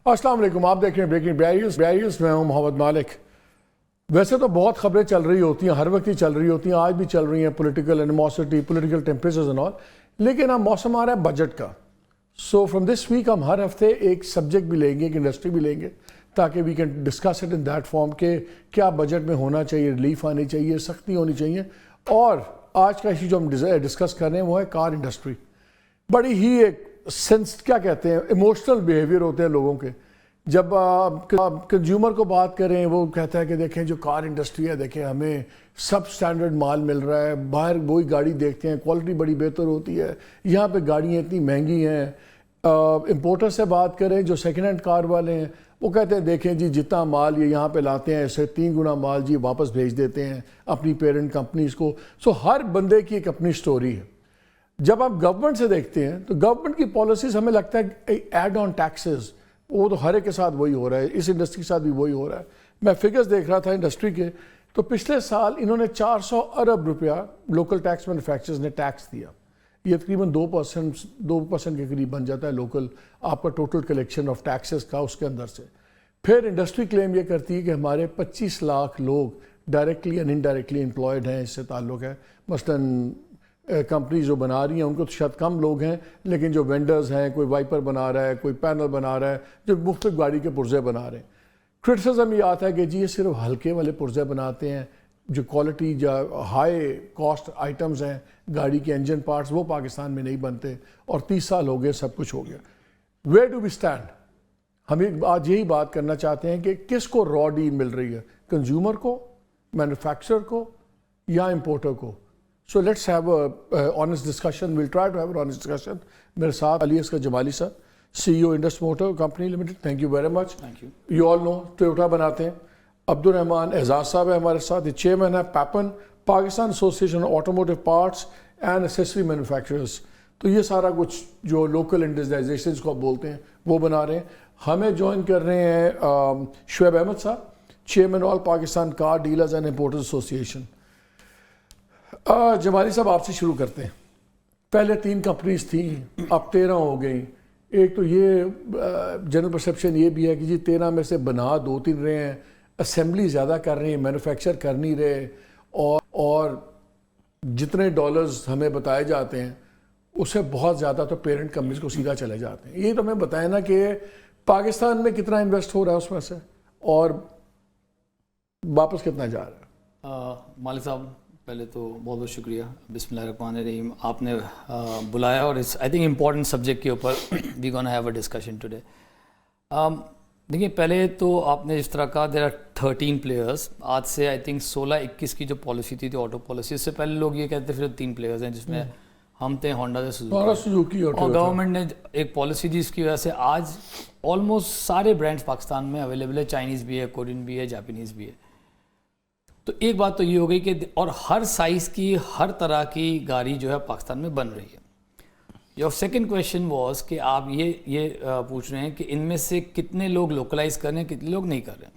السلام علیکم، آپ دیکھ رہے ہیں بریکنگ بیریئرز میں ہوں محمد مالک۔ ویسے تو بہت خبریں چل رہی ہوتی ہیں، ہر وقت ہی چل رہی ہوتی ہیں، آج بھی چل رہی ہیں، political animosity, political temperatures and all, لیکن اب موسم آ رہا ہے بجٹ کا۔ سو فرام دس ویک ہم ہر ہفتے ایک سبجیکٹ بھی لیں گے، ایک انڈسٹری بھی لیں گے، تاکہ we can discuss it in that form کہ کیا بجٹ میں ہونا چاہیے، ریلیف آنی چاہیے، سختی ہونی چاہیے۔ اور آج کا ایشو جو ہم ڈسکس کر رہے ہیں وہ ہے کار انڈسٹری۔ بڑی ہی ایک سینس کیا کہتے ہیں ایموشنل بیہیویئر ہوتے ہیں لوگوں کے۔ جب کنزیومر کو بات کریں وہ کہتا ہے کہ دیکھیں جو کار انڈسٹری ہے، دیکھیں ہمیں سب سٹینڈرڈ مال مل رہا ہے، باہر وہی گاڑی دیکھتے ہیں، کوالٹی بڑی بہتر ہوتی ہے، یہاں پہ گاڑیاں اتنی مہنگی ہیں۔ امپورٹر سے بات کریں جو سیکنڈ ہینڈ کار والے ہیں، وہ کہتے ہیں دیکھیں جی جتنا مال یہ یہاں پہ لاتے ہیں اسے 3 گنا مال جی واپس بھیج دیتے ہیں اپنی پیرنٹ کمپنیز کو۔ سو ہر بندے کی ایک اپنی سٹوری ہے۔ جب آپ گورنمنٹ سے دیکھتے ہیں تو گورنمنٹ کی پالیسیز ہمیں لگتا ہے ایڈ آن ٹیکسز، وہ تو ہر ایک کے ساتھ وہی ہو رہا ہے، اس انڈسٹری کے ساتھ بھی وہی ہو رہا ہے۔ میں فگرز دیکھ رہا تھا انڈسٹری کے، تو پچھلے سال انہوں نے 400 ارب روپیہ لوکل ٹیکس مینوفیکچرز نے ٹیکس دیا۔ یہ تقریباً 2% کے قریب بن جاتا ہے لوکل آپ کا ٹوٹل کلیکشن آف ٹیکسز کا اس کے اندر سے۔ پھر انڈسٹری کلیم یہ کرتی ہے کہ ہمارے 25 لاکھ لوگ ڈائریکٹلی اینڈ انڈائریکٹلی امپلائڈ ہیں، اس سے تعلق ہے۔ مثلاً کمپنیز جو بنا رہی ہیں ان کو تو شاید کم لوگ ہیں، لیکن جو وینڈرز ہیں، کوئی وائپر بنا رہا ہے، کوئی پینل بنا رہا ہے، جو مختلف گاڑی کے پرزے بنا رہے ہیں۔ کرٹیسزم یہ آتا ہے کہ جی یہ صرف ہلکے والے پرزے بناتے ہیں، جو کوالٹی جو ہائی کاسٹ آئٹمز ہیں گاڑی کے انجن پارٹس وہ پاکستان میں نہیں بنتے، اور 30 سال ہو گئے سب کچھ ہو گیا۔ Where do we stand? ہم آج یہی بات کرنا چاہتے ہیں کہ کس کو را ڈیل مل رہی ہے، کنزیومر کو، مینوفیکچرر کو، یا امپورٹر کو؟ So let's have a honest discussion. We'll try to have an honest discussion. میرے ساتھ علی اصغر جمالی صاحب، CEO Indus motor company limited. Thank you very much. You all know Toyota بناتے ہیں۔ عبد الرحمان اعزاز صاحب ہے ہمارے ساتھ، یہ چیئرمین ہے پیپن، Pakistan association automotive parts and accessory manufacturers. تو یہ سارا کچھ جو لوکل انڈسٹریلائزیشنز کو آپ بولتے ہیں وہ بنا رہے ہیں۔ ہمیں جوائن کر رہے ہیں شعیب احمد صاحب، chairman all Pakistan car dealers and importers association. Jamali صاحب آپ سے شروع کرتے ہیں۔ پہلے 3 کمپنیز تھیں، اب 13 ہو گئیں۔ ایک تو یہ جنرل پرسیپشن یہ بھی ہے کہ جی 13 میں سے بنا 2-3 رہے ہیں، اسمبلی زیادہ کر رہے ہیں، مینوفیکچر کر نہیں رہے، اور جتنے ڈالرز ہمیں بتائے جاتے ہیں اس سے بہت زیادہ تو پیرنٹ کمپنیز کو سیدھا چلے جاتے ہیں۔ یہ تو ہمیں بتائیں نا کہ پاکستان میں کتنا انویسٹ ہو رہا ہے اس میں سے، اور واپس کتنا جا رہا ہے؟ مالک صاحب پہلے تو بہت بہت شکریہ، بسم اللہ الرحمن الرحیم، آپ نے بلایا، اور آئی تھنک امپورٹنٹ سبجیکٹ کے اوپر we gonna have a discussion today. دیکھیے پہلے تو آپ نے جس طرح کہا دیر آر 13 پلیئرس، آج سے آئی تھنک 16-21 کی جو پالیسی تھی آٹو پالیسی، اس سے پہلے لوگ یہ کہتے پھر 3 پلیئرز ہیں، جس میں ہم تھے، ہونڈا سے سوزوکی، اور گورنمنٹ نے ایک پالیسی دی، اس کی وجہ سے آج آلموسٹ سارے برانڈس پاکستان میں اویلیبل ہے، چائنیز بھی ہے، کورین بھی ہے، جاپانیز بھی ہے۔ تو ایک بات تو یہ ہو گئی کہ اور ہر سائز کی ہر طرح کی گاڑی جو ہے پاکستان میں بن رہی ہے۔ یور سیکنڈ کویشچن واز کہ آپ یہ پوچھ رہے ہیں کہ ان میں سے کتنے لوگ لوکلائز کر رہے ہیں، کتنے لوگ نہیں کر رہے ہیں۔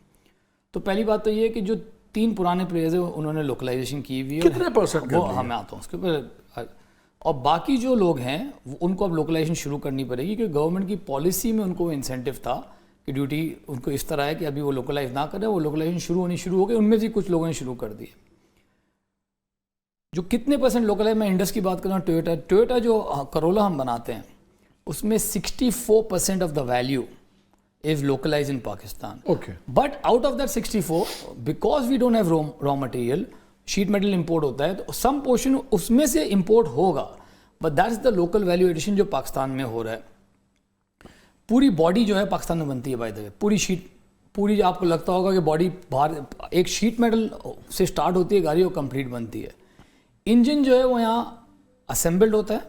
تو پہلی بات تو یہ ہے کہ جو 3 پرانے پلیئرز ہیں انہوں نے لوکلائزیشن کی ہوئی ہے، کتنے پرسنٹ؟ وہ ہمیں آتا ہوں اس کے اوپر، اور باقی جو لوگ ہیں ان کو اب لوکلائزیشن شروع کرنی پڑے گی، کیونکہ گورنمنٹ کی پالیسی میں ان کو انسینٹیو تھا کہ ڈیوٹی ان کو اس طرح ہے کہ ابھی وہ لوکلائز نہ کریں، وہ لوکلائزیشن شروع ہو گئی، ان میں سے کچھ لوگوں نے شروع کر دی۔ جو کتنے % لوکلائز، میں انڈس کی بات کر رہا ہوں، ٹویوٹا جو کرولا ہم بناتے ہیں اس میں 64% of the value is localize in Pakistan. But out of that 64 because we don't have raw material, sheet metal import ہوتا ہے، تو سم پورشن اس میں سے امپورٹ ہوگا، but that is the local value addition جو پاکستان میں ہو رہا ہے۔ پوری باڈی جو ہے پاکستان میں بنتی ہے، بائی دا وے پوری شیٹ، پوری آپ کو لگتا ہوگا کہ باڈی باہر ایک شیٹ میٹل سے سٹارٹ ہوتی ہے گاڑی، وہ کمپلیٹ بنتی ہے۔ انجن جو ہے وہ یہاں اسمبلڈ ہوتا ہے،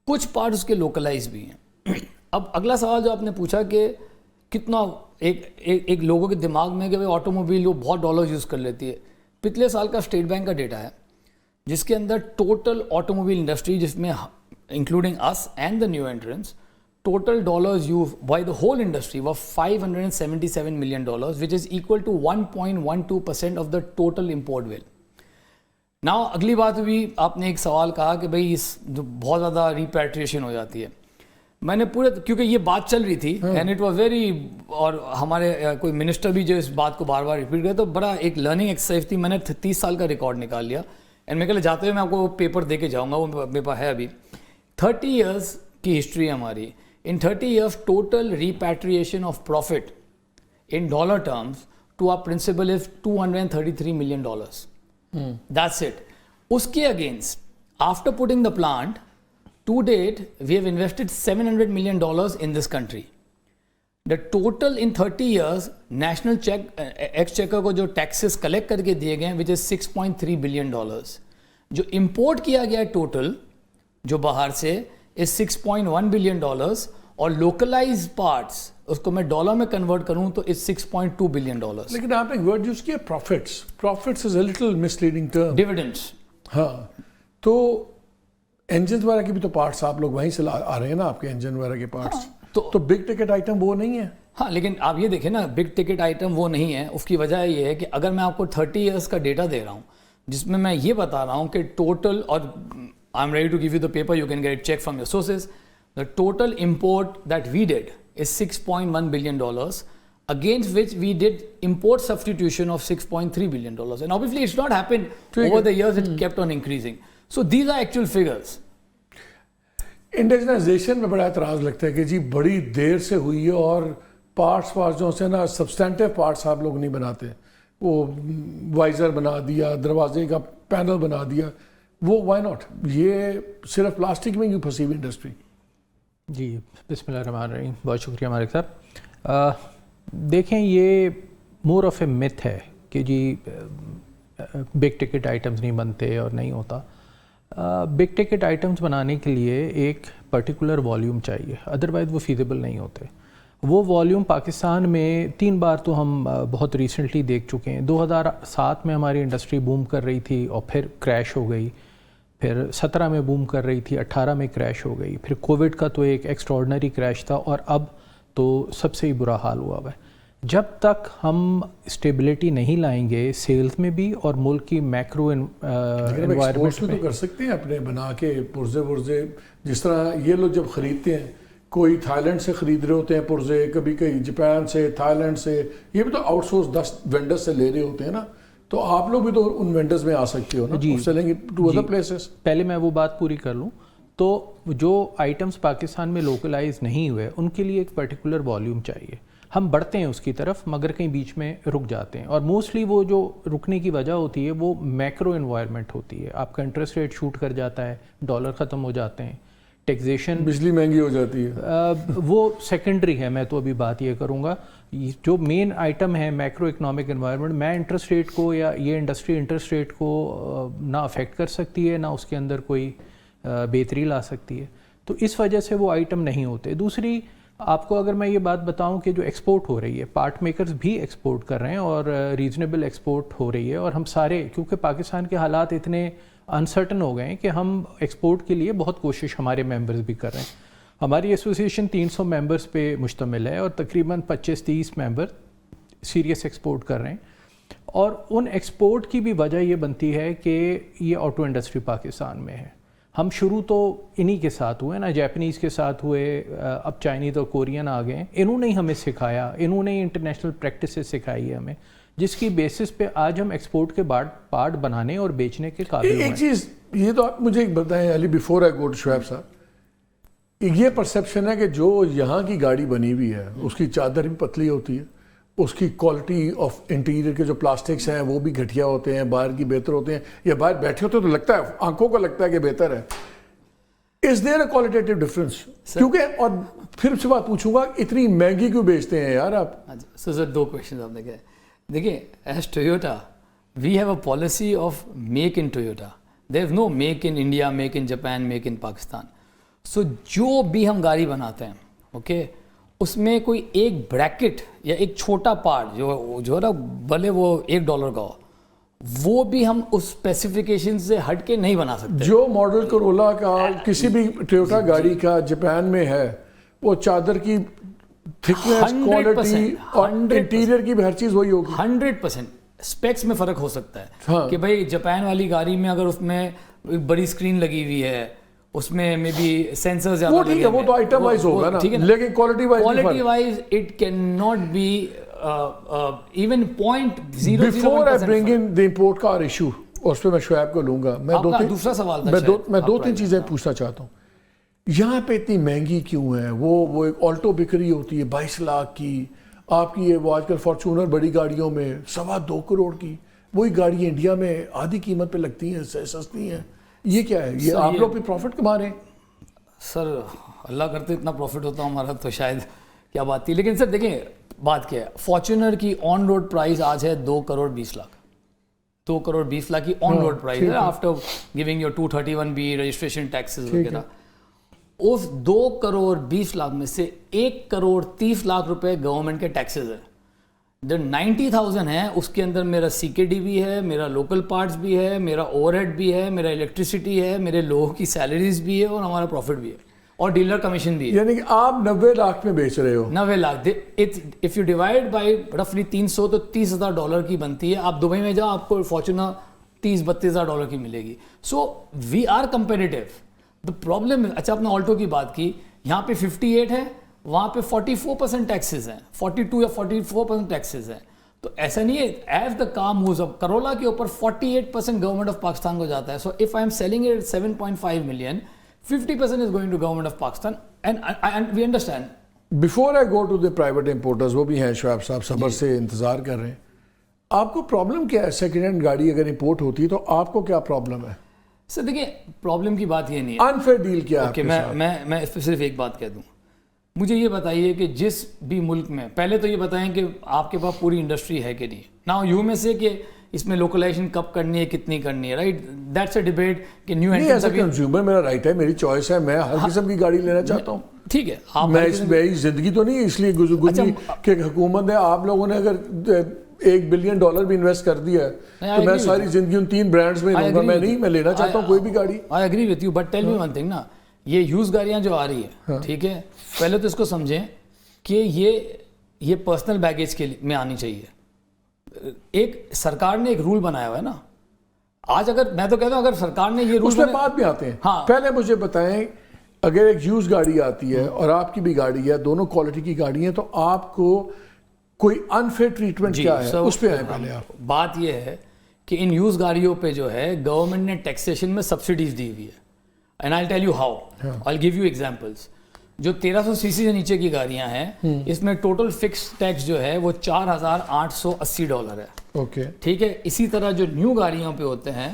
کچھ پارٹ اس کے لوکلائز بھی ہیں۔ اب اگلا سوال جو آپ نے پوچھا کہ کتنا ایک لوگوں کے دماغ میں کہ بھائی آٹو موبائل وہ بہت ڈالرز یوز کر لیتی ہے۔ پچھلے سال کا اسٹیٹ بینک کا ڈیٹا ہے جس کے اندر ٹوٹل آٹو موبائل انڈسٹری، جس میں including us and the new entrants, total dollars used by the whole industry were $577 million, which is equal to 1.12% of the total import bill. Now اگلی بات بھی آپ نے ایک سوال کہا کہ بھئی اس بہت زیادہ ریپیٹریشن ہو جاتی ہے۔ میں نے پورے, کیونکہ یہ بات چل رہی تھی اینڈ اٹ واز ویری, اور ہمارے کوئی منسٹر بھی جو اس بات کو بار بار ریپیٹ کرے, تو بڑا ایک لرننگ ایکسرسائز تھی. میں نے 30 سال کا ریکارڈ نکال لیا اینڈ میں کل جاتے ہوئے میں آپ کو پیپر دے کے جاؤں گا, وہ میرے پاس ہے ابھی. 30 ایئرس کی ہسٹری ہے ہماری. In 30 years total repatriation of profit in dollar terms to our principal is $233 million. That's it. Uske against, after putting the plant, to date, we have invested $700 million in this country. The total in 30 years, national exchequer ko jo taxes collect karke diye gaye, which is $6.3 billion. Jo import kiya gaya total, jo bahar se, is $6.1 billion, اور localized parts اس کو میں dollar میں convert کروں تو it's $6.2 billion. لیکن آپ نے ایک ورڈ یوز کیا profits is a little misleading term. Dividends. ہاں, تو انجن وغیرہ کے بھی تو پارٹس آپ لوگ وہیں سے آ رہے ہیں نا, آپ کے انجن وغیرہ کے پارٹس, تو بگ ٹکٹ آئٹم وہ نہیں ہے. ہاں, لیکن آپ یہ دیکھیں نا, بگ ٹکٹ آئٹم وہ نہیں ہے. اس کی وجہ یہ ہے کہ اگر میں آپ کو 30 ایئرس کا ڈیٹا دے رہا ہوں جس میں میں یہ بتا رہا ہوں کہ ٹوٹل, اور I am ready to give you the paper, you can get check from your sources, the total import that we did is $6.1 billion, against which we did import substitution of $6.3 billion. And obviously it's not happened over the years, it kept on increasing. So these are actual figures. انڈیجنائزیشن میں بڑا اعتراض لگتا ہے کہ جی بڑی دیر سے ہوئی ہے اور پارٹس جو سے نا سبسٹینٹیو پارٹس آپ لوگ نہیں بناتے. وہ وائزر بنا دیا, دروازے کا پینل بنا دیا, وہ وائی ناٹ؟ یہ صرف پلاسٹک میں کیوں پھنسی ہوئی انڈسٹری؟ جی بسم اللہ الرحمن الرحیم, بہت شکریہ مالک صاحب. دیکھیں, یہ مور آف اے متھ ہے کہ جی بگ ٹکٹ آئٹمز نہیں بنتے اور نہیں ہوتا. بگ ٹکٹ آئٹمز بنانے کے لیے ایک پرٹیکولر والیوم چاہیے, ادروائز وہ فیزیبل نہیں ہوتے. وہ والیوم پاکستان میں 3 بار تو ہم بہت ریسنٹلی دیکھ چکے ہیں. 2007 میں ہماری انڈسٹری بوم کر رہی تھی اور پھر کریش ہو گئی, پھر 17 میں بوم کر رہی تھی, 18 میں کریش ہو گئی, پھر کووڈ کا تو ایک ایکسٹراڈنری کریش تھا, اور اب تو سب سے ہی برا حال ہوا ہے. جب تک ہم اسٹیبلٹی نہیں لائیں گے سیلز میں بھی اور ملک کی میکرو انوائرمنٹ میں, تو کر سکتے ہیں اپنے بنا کے پرزے, جس طرح یہ لوگ جب خریدتے ہیں, کوئی تھائی لینڈ سے خرید رہے ہوتے ہیں پرزے, کبھی کہیں جاپان سے, تھائی لینڈ سے, یہ بھی تو آؤٹ سورس 10 وینڈر سے لے رہے ہوتے ہیں نا. تو آپ لوگ بھی تو ان وینڈرز میں آ سکتے ہو نا, جی سیلنگ ٹو ادر پلیسز. پہلے میں وہ بات پوری کر لوں. تو جو آئٹمس پاکستان میں لوکلائز نہیں ہوئے ان کے لیے ایک پرٹیکولر والیوم چاہیے. ہم بڑھتے ہیں اس کی طرف مگر کہیں بیچ میں رک جاتے ہیں, اور موسٹلی وہ جو رکنے کی وجہ ہوتی ہے وہ میکرو انوائرمنٹ ہوتی ہے. آپ کا انٹرسٹ ریٹ شوٹ کر جاتا ہے, ڈالر ختم ہو جاتے ہیں, ٹیکسیشن, بجلی مہنگی ہو جاتی ہے, وہ سیکنڈری ہے. میں تو ابھی بات یہ کروں گا جو مین آئٹم ہے میکرو اکنامک انوائرمنٹ. میں انٹرسٹ ریٹ کو یا یہ انڈسٹری انٹرسٹ ریٹ کو نہ افیکٹ کر سکتی ہے, نہ اس کے اندر کوئی بہتری لا سکتی ہے. تو اس وجہ سے وہ آئٹم نہیں ہوتے. دوسری, آپ کو اگر میں یہ بات بتاؤں کہ جو ایکسپورٹ ہو رہی ہے, پارٹ میکرز بھی ایکسپورٹ کر رہے ہیں اور ریزنیبل ایکسپورٹ ہو رہی ہے, اور ہم سارے, کیونکہ پاکستان کے حالات اتنے انسرٹن ہو گئے ہیں کہ ہم ایکسپورٹ کے لیے بہت کوشش ہمارے ممبرز بھی کر رہے ہیں. ہماری ایسوسیشن 300 ممبرز پہ مشتمل ہے اور تقریباً 25-30 ممبر سیریس ایکسپورٹ کر رہے ہیں. اور ان ایکسپورٹ کی بھی وجہ یہ بنتی ہے کہ یہ آٹو انڈسٹری پاکستان میں ہے. ہم شروع تو انہی کے ساتھ ہوئے نا, جاپنیز کے ساتھ ہوئے, اب چائنیز اور کورین آ گئے. انہوں نے ہی ہمیں سکھایا, انہوں نے انٹرنیشنل پریکٹسز سکھائی ہے ہمیں, جس کی بیسس پہ آج ہم ایکسپورٹ کے پارٹ بنانے اور بیچنے کے قابل ہیں. ایک چیز یہ تو آپ مجھے ایک بتائیں Ali, before I go to Shoaib صاحب, یہ پرسیپشن ہے کہ جو یہاں کی گاڑی بنی ہوئی ہے اس کی چادر بھی پتلی ہوتی ہے, اس کی کوالٹی آف انٹیریئر کے جو پلاسٹکس ہیں وہ بھی گھٹیا ہوتے ہیں, باہر کی بہتر ہوتے ہیں, یا باہر بیٹھے ہوتے ہیں تو لگتا ہے, آنکھوں کو لگتا ہے کہ بہتر ہے. از دیر اے کوالٹیٹیو ڈفرینس؟ کیونکہ, اور پھر سے بات پوچھوں گا, اتنی مہنگی کیوں بیچتے ہیں یار آپ؟ سر 2 کویشچنز آپ نے کہے. دیکھیں, as Toyota we have a policy of make in Toyota. There is no make in India, make in Japan, make in Pakistan. So جو بھی ہم گاڑی بناتے ہیں, اوکے, اس میں کوئی ایک بریکٹ یا ایک چھوٹا پارٹ جو ہے نا, بھلے وہ $1 کا ہو, وہ بھی ہم اس اسپیسیفیکیشن سے ہٹ کے نہیں بنا سکتے. جو ماڈل کرولا کا, کسی بھی ٹویوٹا گاڑی کا جاپان میں ہے, وہ چادر کی تھکنس, کوالٹی اور انٹیریئر کی بھی ہر چیز وہی ہوگی. 100% اسپیکس میں فرق ہو سکتا ہے کہ بھائی جاپان والی گاڑی میں اگر اس میں بڑی اسکرین لگی ہوئی ہے, اس میں مے بی سینسر زیادہ وہ ٹھیک ہے, وہ تو آئٹم وائز ہوگا نا, لیکن quality wise it can not be even 0.001%. Before I bring in the import کا ایشو, اس پہ میں شعیب کو لوں گا. میں دوسرا سوال میں دو تین چیزیں پوچھنا چاہتا ہوں. یہاں پہ اتنی مہنگی کیوں ہے؟ وہ ایک آلٹو بک رہی ہوتی ہے 22 لاکھ کی, آپ کی یہ وہ آج کل فارچونر بڑی گاڑیوں میں 2.25 کروڑ کی, وہی گاڑیاں انڈیا میں آدھی قیمت پہ لگتی ہیں, سستی ہیں. یہ کیا ہے؟ یہ آپ لوگ بھی پروفٹ کما رہے ہیں؟ سر اللہ کرتے اتنا پروفٹ ہوتا ہمارا تو شاید کیا بات تھی. لیکن سر دیکھیں بات کیا ہے, فارچونر کی آن روڈ پرائز آج ہے 2 کروڑ 20 لاکھ. 2 کروڑ 20 لاکھ کی آن روڈ پرائز ہے after giving your 231B registration taxes وغیرہ. اس 2 کروڑ 20 لاکھ میں سے 1 کروڑ 30 لاکھ روپے گورنمنٹ کے ٹیکسز ہیں. جو 90,000 ہے اس کے اندر میرا CKD بھی ہے, میرا لوکل پارٹس بھی ہے, میرا اوور ہیڈ بھی ہے, میرا الیکٹریسٹی ہے, میرے لوگوں کی سیلریز بھی ہے, اور ہمارا پروفٹ بھی ہے, اور ڈیلر کمیشن بھی ہے. یعنی کہ آپ 90 لاکھ میں بیچ رہے ہو. 90 lakh if you divide by رفلی 300 تو $30,000 کی بنتی ہے. آپ دبئی میں جاؤ آپ کو فارچونر $30,000-32,000 کی ملے گی. So we are competitive. The problem, اچھا آپ نے آلٹو کی بات کی, یہاں پہ 58 ہے, وہاں پہ 44% ٹیکسز ہیں, 42 یا 44% ٹیکسز ہیں. تو ایسا نہیں ہے, ایز دا کار مووز اپ, کرولا کے اوپر 48% گورنمنٹ آف پاکستان کو جاتا ہے. So if I am selling it 7.5 million, 50% is going to government of Pakistan, and we understand. Before I go to the private importers, وہ بھی ہیں شعیب صاحب, صبر سے انتظار کر رہے ہیں. آپ کو پرابلم کیا ہے؟ سیکنڈ ہینڈ گاڑی اگر امپورٹ ہوتی ہے تو آپ کو کیا پرابلم ہے؟ سر دیکھیں پرابلم کی بات یہ نہیں ہے. انفیئر ڈیل کیا ہے؟ میں اس پہ صرف ایک بات کہہ دوں. مجھے یہ بتائیے کہ جس بھی ملک میں, پہلے تو یہ بتائیں کہ آپ کے پاس پوری انڈسٹری ہے کہ نہیں. نا یو میں سے کہ اس میں لوکلائزیشن کب کرنی ہے, کتنی کرنی ہے, رائٹ, دیٹس اے ڈیبیٹ کہ نیو اینٹرنس. کنزیومر میرا رائٹ ہے, میری چوائس ہے, میں ہر قسم کی گاڑی لینا چاہتا ہوں. ٹھیک ہے, میں اس میری زندگی تو نہیں اس لیے گزری کہ حکومت نے, آپ لوگوں نے اگر $1 بلین بھی انویسٹ کر دیا ہے تو میں ساری زندگی ان 3 برانڈز میں لوں گا. میں لینا چاہتا ہوں کوئی بھی گاڑی. I agree with you, but tell me one thing نا, یہ یوز گاڑیاں جو آ رہی ہے, ٹھیک ہے, پہلے تو اس کو سمجھیں کہ یہ پرسنل بیگیج کے میں آنی چاہیے. ایک سرکار نے ایک رول بنایا ہوا ہے نا. آج اگر میں تو کہتا ہوں اگر سرکار نے یہ رول, اس میں بعد میں آتے ہیں. پہلے مجھے بتائیں, اگر ایک یوز گاڑی آتی ہے اور آپ کی بھی گاڑی ہے, دونوں کوالٹی کی گاڑی ہیں, تو آپ کو کوئی انفیئر ٹریٹمنٹ کیا ہے اس پہ آئے پہلے آپ. بات یہ ہے کہ ان یوز گاڑیوں پہ جو ہے گورنمنٹ نے ٹیکسیشن میں سبسڈیز دی ہوئی ہے. And I tell you how, I give you examples. جو 1300 cc سے نیچے کی گاڑیاں ہیں, اس میں ٹوٹل فکس ٹیکس جو ہے وہ $4,880 ہے. اوکے, ٹھیک ہے. اسی طرح جو نیو گاڑیوں پہ ہوتے ہیں,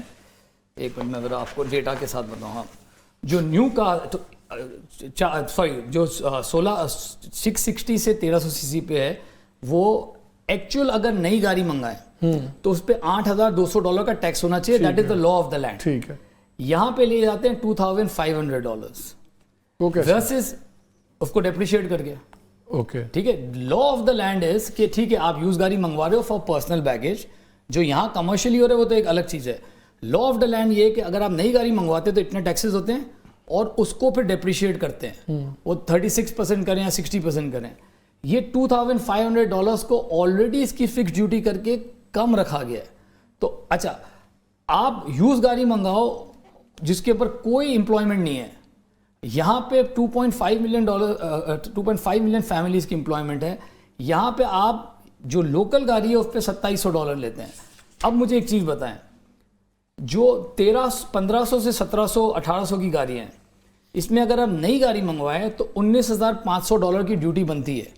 ایک منٹ میں اگر آپ کو ڈیٹا کے ساتھ بتاؤں, ہاں, جو نیو کا جو 660 سے 1300 cc پہ ہے, وہ ایکچوئل اگر نئی گاڑی منگائیں تو اس پہ $8,200 کا ٹیکس ہونا چاہیے. That is the law of the land. ٹھیک ہے. یہاں پہ لے جاتے ہیں $2,500 ورسز اس کو ڈیپریشیٹ کر کے. اوکے, ٹھیک ہے. لا آف دا لینڈ از کہ ٹھیک ہے آپ یوز گاڑی منگوا رہے ہو فار پرسنل بیگیج, جو یہاں کمرشلی ہو رہے وہ تو ایک الگ چیز ہے. لا آف دا لینڈ یہ کہ اگر آپ نئی گاڑی منگواتے تو اتنے ٹیکسز ہوتے ہیں, اور اس کو پھر ڈیپریشیٹ کرتے ہیں, وہ 36% کریں یا 60% کریں. یہ $2,500 کو آلریڈی اس کی فکس ڈیوٹی کر کے کم رکھا گیا ہے. تو اچھا آپ یوز گاڑی منگاؤ جس کے اوپر کوئی امپلائمنٹ نہیں ہے, یہاں پہ 2.5 ملین فیملیز کی امپلائمنٹ ہے, یہاں پہ آپ جو لوکل گاڑی ہے اس پہ $2,700 لیتے ہیں. اب مجھے ایک چیز بتائیں, جو 1500 سے 1700 1800 کی گاڑی ہیں, اس میں اگر آپ نئی گاڑی منگوائیں تو $19,500 کی ڈیوٹی بنتی ہے.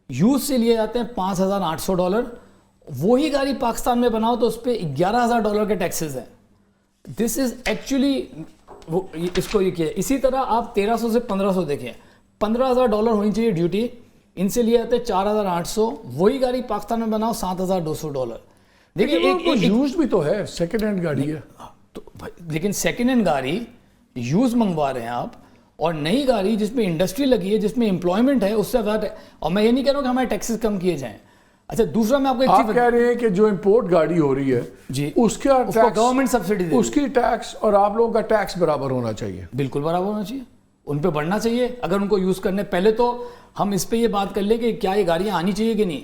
یوز سے لیے جاتے ہیں $5,800. وہی گاڑی پاکستان میں بناؤ تو اس پہ $11,000 کے ٹیکسز ہیں. دس از ایکچولی اس کو یہ کیا. اسی طرح آپ 1300 سے 1500 دیکھیں, $15,000 ہونی چاہیے ڈیوٹی, ان سے لیے جاتے ہیں 4,800. وہی گاڑی پاکستان میں بناؤ $7,200. دیکھیے ایک یوز بھی تو ہے, سیکنڈ ہینڈ گاڑی ہے. لیکن سیکنڈ ہینڈ گاڑی یوز منگوا رہے ہیں آپ, اور نئی گاڑی جس میں انڈسٹری لگی ہے, جس میں امپلائمنٹ ہے, اس سے زیادہ. اور میں یہ نہیں کہہ رہا ہوں کہ ہمارے ٹیکسز کم کیے جائیں. اچھا دوسرا میں آپ کو ایک چیز کہہ رہے ہیں کہ جو امپورٹ گاڑی ہو رہی ہے جی, اس کا گورنمنٹ سبسڈی دے, اس کی ٹیکس اور آپ لوگوں کا ٹیکس برابر ہونا چاہیے. بالکل برابر ہونا چاہیے, ان پہ بڑھنا چاہیے اگر ان کو یوز کرنے. پہلے تو ہم اس پہ یہ بات کر لیں کہ کیا یہ گاڑیاں آنی چاہیے کہ نہیں.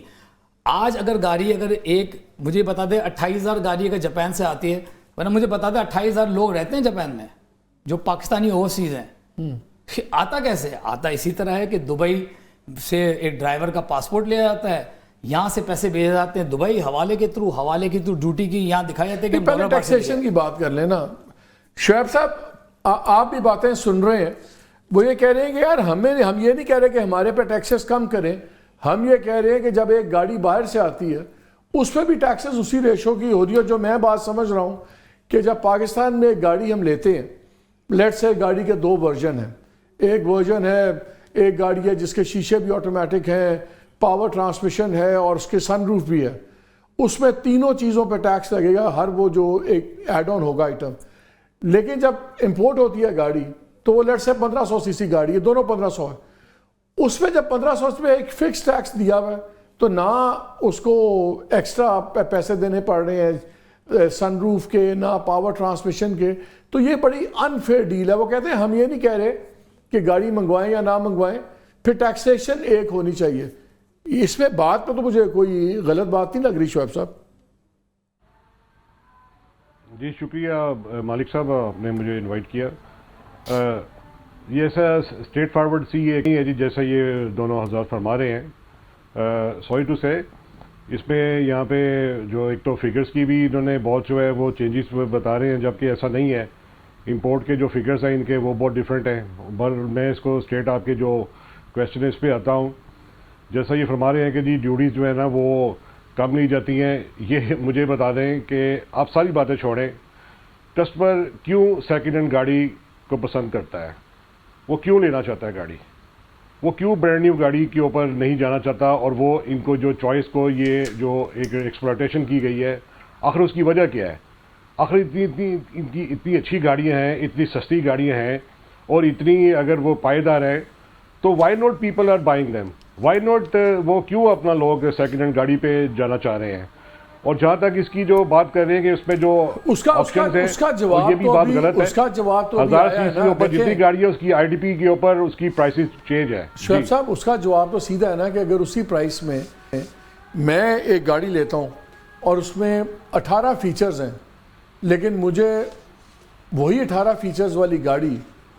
آج اگر گاڑی ایک مجھے بتا دے 28,000 گاڑی اگر جاپان سے آتی ہے, ورنہ مجھے بتا دے 28,000 لوگ رہتے ہیں جاپان میں, جو پاکستانی اوورسیز ہیں. آتا کیسے؟ آتا اسی طرح ہے کہ دبئی سے ایک ڈرائیور کا پاسپورٹ لیا جاتا ہے, یہاں سے پیسے بھیجے جاتے ہیں دبئی, حوالے کے تھرو ڈیوٹی کی یہاں دکھایا جاتا ہے کہ پہلے ٹیکسیشن کی بات کر لیں نا. شعیب صاحب آپ بھی باتیں سن رہے ہیں, وہ یہ کہہ رہے ہیں کہ یار ہم یہ نہیں کہہ رہے کہ ہمارے پہ ٹیکسز کم کریں, ہم یہ کہہ رہے ہیں کہ جب ایک گاڑی باہر سے آتی ہے اس پہ بھی ٹیکسز اسی ریشو کی ہو رہی ہے. جو میں بات سمجھ رہا ہوں کہ جب پاکستان میں ایک گاڑی ہم لیتے ہیں, لیٹ سے گاڑی کے 2 ورژن ہیں, ایک ورژن ہے, ایک گاڑی ہے جس کے شیشے بھی آٹومیٹک ہیں, پاور ٹرانسمیشن ہے اور اس کے سن روف بھی ہے, اس میں تینوں چیزوں پہ ٹیکس لگے گا, ہر وہ جو ایک ایڈ آن ہوگا آئٹم. لیکن جب امپورٹ ہوتی ہے گاڑی تو وہ لیٹ سے 1500 سی سی گاڑی ہے, دونوں 1500 ہے, اس میں جب 1500 پہ ایک فکس ٹیکس دیا ہوا ہے تو نہ اس کو ایکسٹرا پیسے دینے پڑ رہے ہیں سن روف کے, نہ پاور ٹرانسمیشن کے. تو یہ بڑی انفیئر ڈیل ہے. وہ کہتے ہیں ہم یہ نہیں کہہ رہے کہ گاڑی منگوائیں یا نہ منگوائیں, پھر ٹیکسیشن ایک ہونی چاہیے. اس میں بات پہ تو مجھے کوئی غلط بات نہیں لگ رہی شعیب صاحب. جی شکریہ مالک صاحب, آپ نے مجھے انوائٹ کیا. یہ ایسا اسٹریٹ فارورڈ سی یہ نہیں ہے جی جیسا یہ دونوں حضرات فرما رہے ہیں. سوری ٹو سے اس میں یہاں پہ جو ایک تو فگرز کی بھی انہوں نے بہت جو ہے وہ چینجز بتا رہے ہیں, جبکہ ایسا نہیں ہے. امپورٹ کے جو فگرز ہیں ان کے وہ بہت ڈیفرنٹ ہیں. میں اس کو اسٹریٹ آپ کے جو کویسچن ہے اس پہ آتا ہوں. جیسا یہ فرما رہے ہیں کہ جی ڈیوٹیز جو ہے نا وہ کم نہیں جاتی ہیں, یہ مجھے بتا دیں کہ آپ ساری باتیں چھوڑیں, کسٹمر کیوں سیکنڈ ہینڈ گاڑی کو پسند کرتا ہے, وہ کیوں لینا چاہتا ہے گاڑی, وہ کیوں برانڈ نیو گاڑی کے اوپر نہیں جانا چاہتا, اور وہ ان کو جو چوائس کو یہ جو ایک ایکسپلوٹیشن کی گئی ہے, آخر اس کی وجہ کیا ہے؟ آخر اتنی اچھی گاڑیاں ہیں, اتنی سستی گاڑیاں ہیں, اور اتنی اگر وہ پائیدار ہیں, تو why not people are buying them, why not وہ کیوں اپنا لوگ سیکنڈ ہینڈ گاڑی پہ جانا چاہ رہے ہیں. اور جہاں تک اس کی جو بات کر رہے ہیں کہ اس میں جو آپشنز ہیں یہ بھی بات غلط ہے. 1000 سی سی کے اوپر جتنی گاڑی ہے اس کی آئی ڈی پی کے اوپر اس کی پرائسز چینج ہے. شعیب صاحب اس کا جواب تو سیدھا ہے نا کہ اگر اسی پرائس میں میں ایک گاڑی لیتا ہوں اور اس میں 18 فیچرز ہیں, لیکن مجھے وہی 18 فیچرز والی گاڑی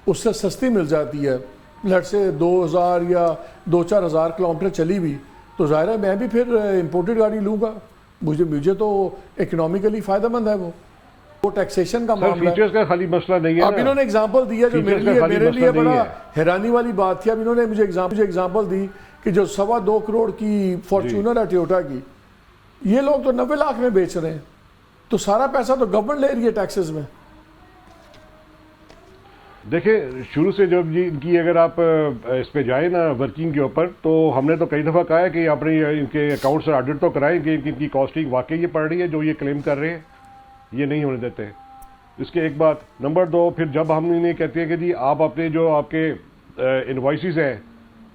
اس سے سستی مل جاتی ہے, لیٹ سے 2000 یا 2-4 ہزار کلومیٹر چلی بھی, تو ظاہر ہے میں بھی پھر امپورٹڈ گاڑی لوں گا. مجھے تو اکنامیکلی فائدہ مند ہے. وہ ٹیکسیشن کا معاملہ فیچرز کا خالی مسئلہ نہیں ہے. اب انہوں نے اگزامپل دیا جو میرے لیے بڑا حیرانی والی بات تھی. اب انہوں نے مجھے ایگزامپل دی کہ جو 2.25 کروڑ کی فارچونر ہے ٹویوٹا کی, یہ لوگ تو 90 لاکھ میں بیچ رہے ہیں, تو سارا پیسہ تو گورنمنٹ لے رہی ہے ٹیکسز میں. دیکھیں شروع سے جب ان کی اگر آپ اس پہ جائیں نا ورکنگ کے اوپر, تو ہم نے تو کئی دفعہ کہا ہے کہ اپنے ان کے اکاؤنٹ سے آڈٹ تو کرائیں کہ ان کی کاسٹنگ واقعی یہ پڑ رہی ہے جو یہ کلیم کر رہے ہیں, یہ نہیں ہونے دیتے. اس کے ایک بات. نمبر 2, پھر جب ہم انہیں کہتے ہیں کہ جی آپ اپنے جو آپ کے انوائسز ہیں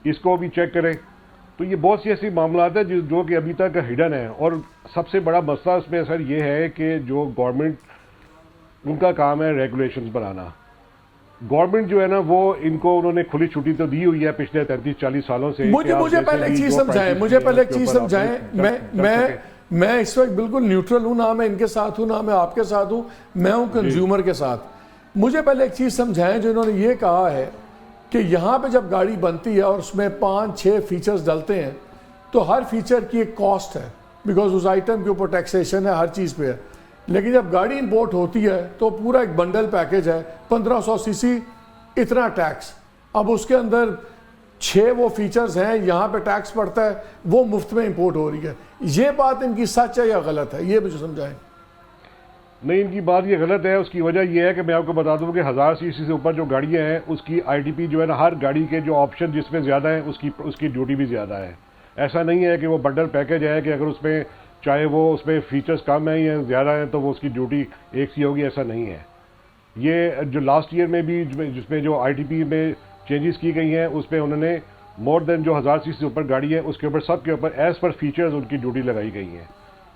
اس کو بھی چیک کریں, تو یہ بہت سی ایسی معاملات ہیں جو کہ ابھی تک ہڈن ہیں. اور سب سے بڑا مسئلہ اس میں سر یہ ہے کہ جو گورنمنٹ ان کا کام ہے ریگولیشنز بنانا. گورنمنٹ جو ہے نا وہ ان کو انہوں نے کھلی چھٹی تو دی ہوئی ہے پچھلے 33-40 سالوں سے. مجھے پہلے ایک چیز سمجھائیں, میں اس وقت بالکل نیوٹرل ہوں, نہ میں ان کے ساتھ ہوں نہ میں آپ کے ساتھ ہوں, میں ہوں کنزیومر کے ساتھ. مجھے پہلے ایک چیز سمجھائیں جو انہوں نے یہ کہا ہے کہ یہاں پہ جب گاڑی بنتی ہے اور اس میں 5-6 فیچرز ڈلتے ہیں تو ہر فیچر کی ایک کاسٹ ہے, بیکاز اس آئٹم کے اوپر ٹیکسیشن ہے, ہر چیز پہ ہے. لیکن جب گاڑی امپورٹ ہوتی ہے تو پورا ایک بنڈل پیکج ہے, 1500 سی سی اتنا ٹیکس. اب اس کے اندر 6 وہ فیچرز ہیں, یہاں پہ ٹیکس پڑتا ہے, وہ مفت میں امپورٹ ہو رہی ہے. یہ بات ان کی سچ ہے یا غلط ہے, یہ مجھے سمجھائیں. نہیں, ان کی بات یہ غلط ہے. اس کی وجہ یہ ہے کہ میں آپ کو بتا دوں کہ 1000 سی سی سے اوپر جو گاڑیاں ہیں اس کی آئی ڈی پی جو ہے نا, ہر گاڑی کے جو آپشن جس میں زیادہ ہیں اس کی ڈیوٹی بھی زیادہ ہے. ایسا نہیں ہے کہ وہ بنڈل پیکج ہے کہ اگر اس میں چاہے وہ اس میں فیچرز کم ہیں یا زیادہ ہیں تو وہ اس کی ڈیوٹی ایک سی ہوگی, ایسا نہیں ہے. یہ جو لاسٹ ایئر میں بھی جس میں جو آئی ٹی پی میں چینجز کی گئی ہیں اس پہ انہوں نے مور دین جو 1000 سی سے اوپر گاڑی ہے اس کے اوپر سب کے اوپر ایز پر فیچرز ان کی ڈیوٹی لگائی گئی ہیں.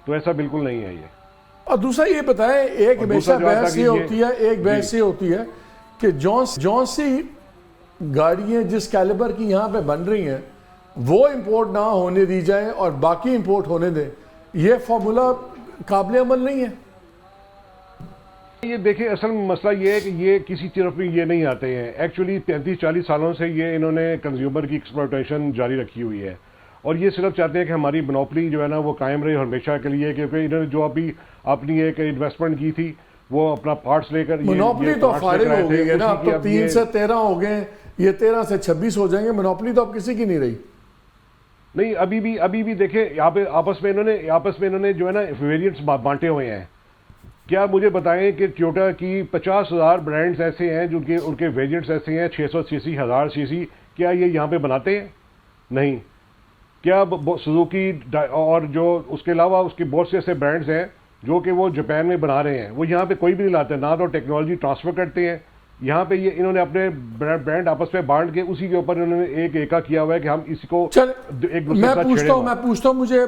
تو ایسا بالکل نہیں ہے یہ. اور دوسرا یہ بتائیں, ایک ہمیشہ بحث یہ ہوتی ہے کہ جون سی گاڑیاں جس کیلیبر کی یہاں پہ بن رہی ہیں وہ امپورٹ نہ ہونے دی جائیں اور باقی امپورٹ ہونے دیں. یہ فارمولا قابل عمل نہیں ہے. یہ دیکھیں اصل مسئلہ یہ ہے کہ یہ کسی طرف بھی یہ نہیں آتے ہیں. ایکچولی 35-40 سالوں سے یہ انہوں نے کنزیومر کی ایکسپلوٹیشن جاری رکھی ہوئی ہے, اور یہ صرف چاہتے ہیں کہ ہماری مونوپلی جو ہے نا وہ قائم رہے ہمیشہ کے لیے, کیونکہ انہوں نے جو ابھی اپنی ایک انویسٹمنٹ کی تھی وہ اپنا پارٹس لے کر مونوپلی تو فارغ ہو گئی ہے نا, اب تو 3 سے 13 ہو گئے, یہ 13 سے 26 ہو جائیں گے. مونوپلی تو اب کسی کی نہیں رہی. نہیں, ابھی بھی دیکھیں یہاں پہ آپس میں انہوں نے جو ہے نا ویریئنٹس بانٹے ہوئے ہیں. کیا مجھے بتائیں کہ ٹویوٹا کی 50,000 برانڈز ایسے ہیں جو کہ ان کے ویریئنٹس ایسے ہیں 600 سی سی 1000 سی سی, کیا یہ یہاں پہ بناتے ہیں؟ نہیں. کیا سوزوکی اور جو اس کے علاوہ اس کے بہت سے ایسے برانڈز ہیں جو کہ وہ جاپان میں بنا رہے ہیں, وہ یہاں پہ کوئی بھی نہیں لاتے, نہ تو ٹیکنالوجی ٹرانسفر کرتے ہیں. یہاں پہ یہ انہوں نے اپنے برانڈ آپس میں بانٹ کے اسی کے اوپر انہوں نے ایک ایکا کیا ہوا ہے کہ ہم اسی کو ایک دوسرے میں پوچھتا ہوں مجھے